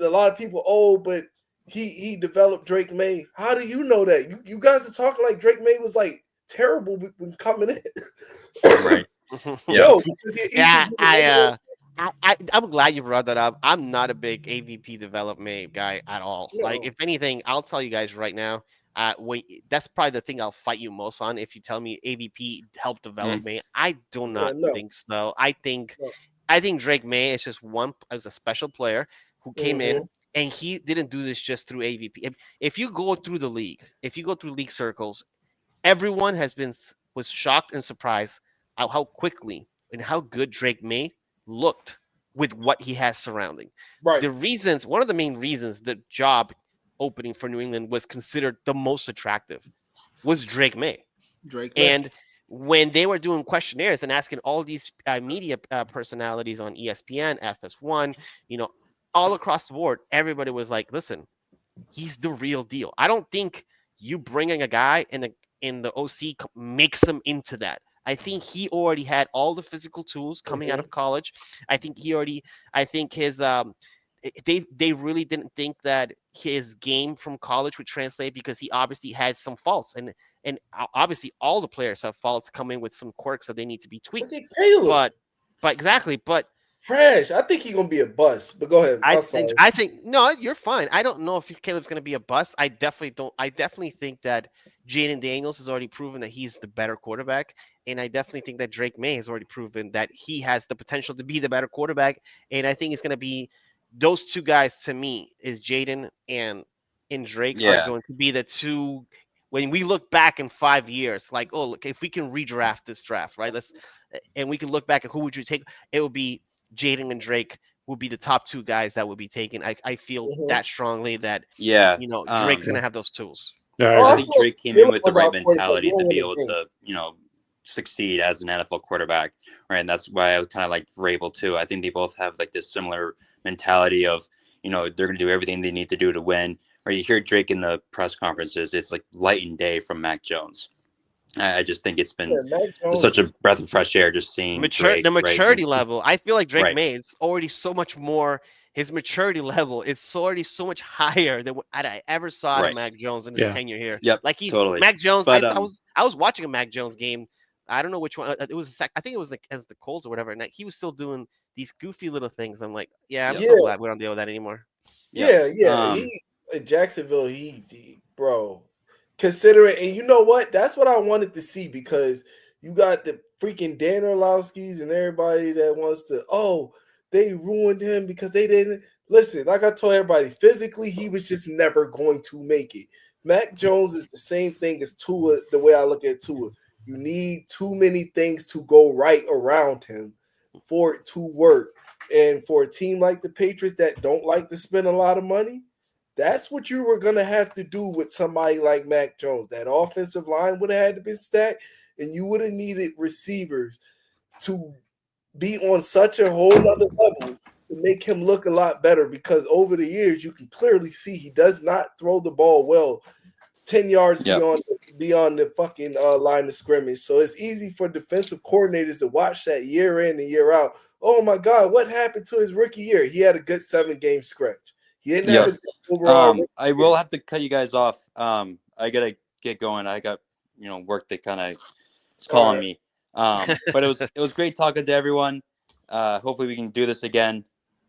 a lot of people, but he developed Drake May. How do you know that? You guys are talking like Drake May was like terrible when coming in. Right. I'm glad you brought that up. I'm not a big AVP development guy at all. No. Like, if anything, I'll tell you guys right now, that's probably the thing I'll fight you most on. If you tell me AVP helped develop me, I do not think so. I think Drake May is just as a special player who came in, and he didn't do this just through AVP. If you go through the league, league circles, everyone was shocked and surprised at how quickly and how good Drake May looked with what he has surrounding. Right. One of the main reasons the job opening for New England was considered the most attractive was Drake May. And when they were doing questionnaires and asking all these media personalities on ESPN, FS1, all across the board, everybody was like, listen, he's the real deal. I don't think you bringing a guy in the OC makes him into that. I think he already had all the physical tools coming out of college. I think his they really didn't think that his game from college would translate because he obviously had some faults, and obviously all the players have faults coming with some quirks that they need to be tweaked. I think Taylor. But exactly, but Fresh. I think he's gonna be a bust. But go ahead. I think no, you're fine. I don't know if Caleb's gonna be a bust. I definitely think that Jaden Daniels has already proven that he's the better quarterback, and I definitely think that Drake May has already proven that he has the potential to be the better quarterback. And I think it's gonna be those two guys. To me, is Jaden and Drake are going to be the two. When we look back in 5 years, like, oh, look, if we can redraft this draft, right? And we can look back at who would you take? It would be Jaden and Drake will be the top two guys that will be taken. I feel that strongly that Drake's gonna have those tools. I think Drake came in with the right mentality to be able to succeed as an NFL quarterback, right? And that's why I kind of like Vrabel too. I think they both have like this similar mentality of they're gonna do everything they need to do to win. Or you hear Drake in the press conferences, it's like light and day from Mac Jones. I just think it's been such a breath of fresh air just seeing the maturity level. I feel like Drake May is already so much more. His maturity level is already so much higher than what I ever saw in Mac Jones in his tenure here. Yep, like totally. Mac Jones. But, I was watching a Mac Jones game. I don't know which one. It was. I think it was like as the Colts or whatever. And he was still doing these goofy little things. I'm like, I'm so glad we don't deal with that anymore. Yeah. In Jacksonville, bro. Considering, and you know what? That's what I wanted to see because you got the freaking Dan Orlovskis and everybody that wants to, they ruined him because they didn't. Listen, like I told everybody, physically, he was just never going to make it. Mac Jones is the same thing as Tua, the way I look at Tua. You need too many things to go right around him for it to work. And for a team like the Patriots that don't like to spend a lot of money, that's what you were going to have to do with somebody like Mac Jones. That offensive line would have had to be stacked, and you would have needed receivers to be on such a whole other level to make him look a lot better because over the years, you can clearly see he does not throw the ball well 10 yards beyond the fucking line of scrimmage. So it's easy for defensive coordinators to watch that year in and year out. Oh, my God, what happened to his rookie year? He had a good 7-game stretch. He didn't have a overall. I will have to cut you guys off. I gotta get going. I got work that kind of is calling me. But it was great talking to everyone. Hopefully we can do this again.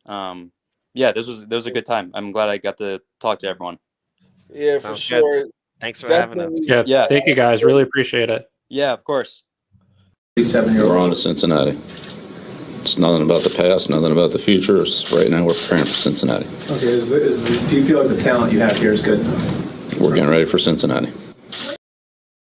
This was a good time. I'm glad I got to talk to everyone. Yeah, for sure. Good. Thanks for having us. Yeah, thank you guys. Really appreciate it. Yeah, of course. We're on to Cincinnati. It's nothing about the past, nothing about the future. Right now, we're preparing for Cincinnati. Okay, do you feel like the talent you have here is good enough? We're getting ready for Cincinnati.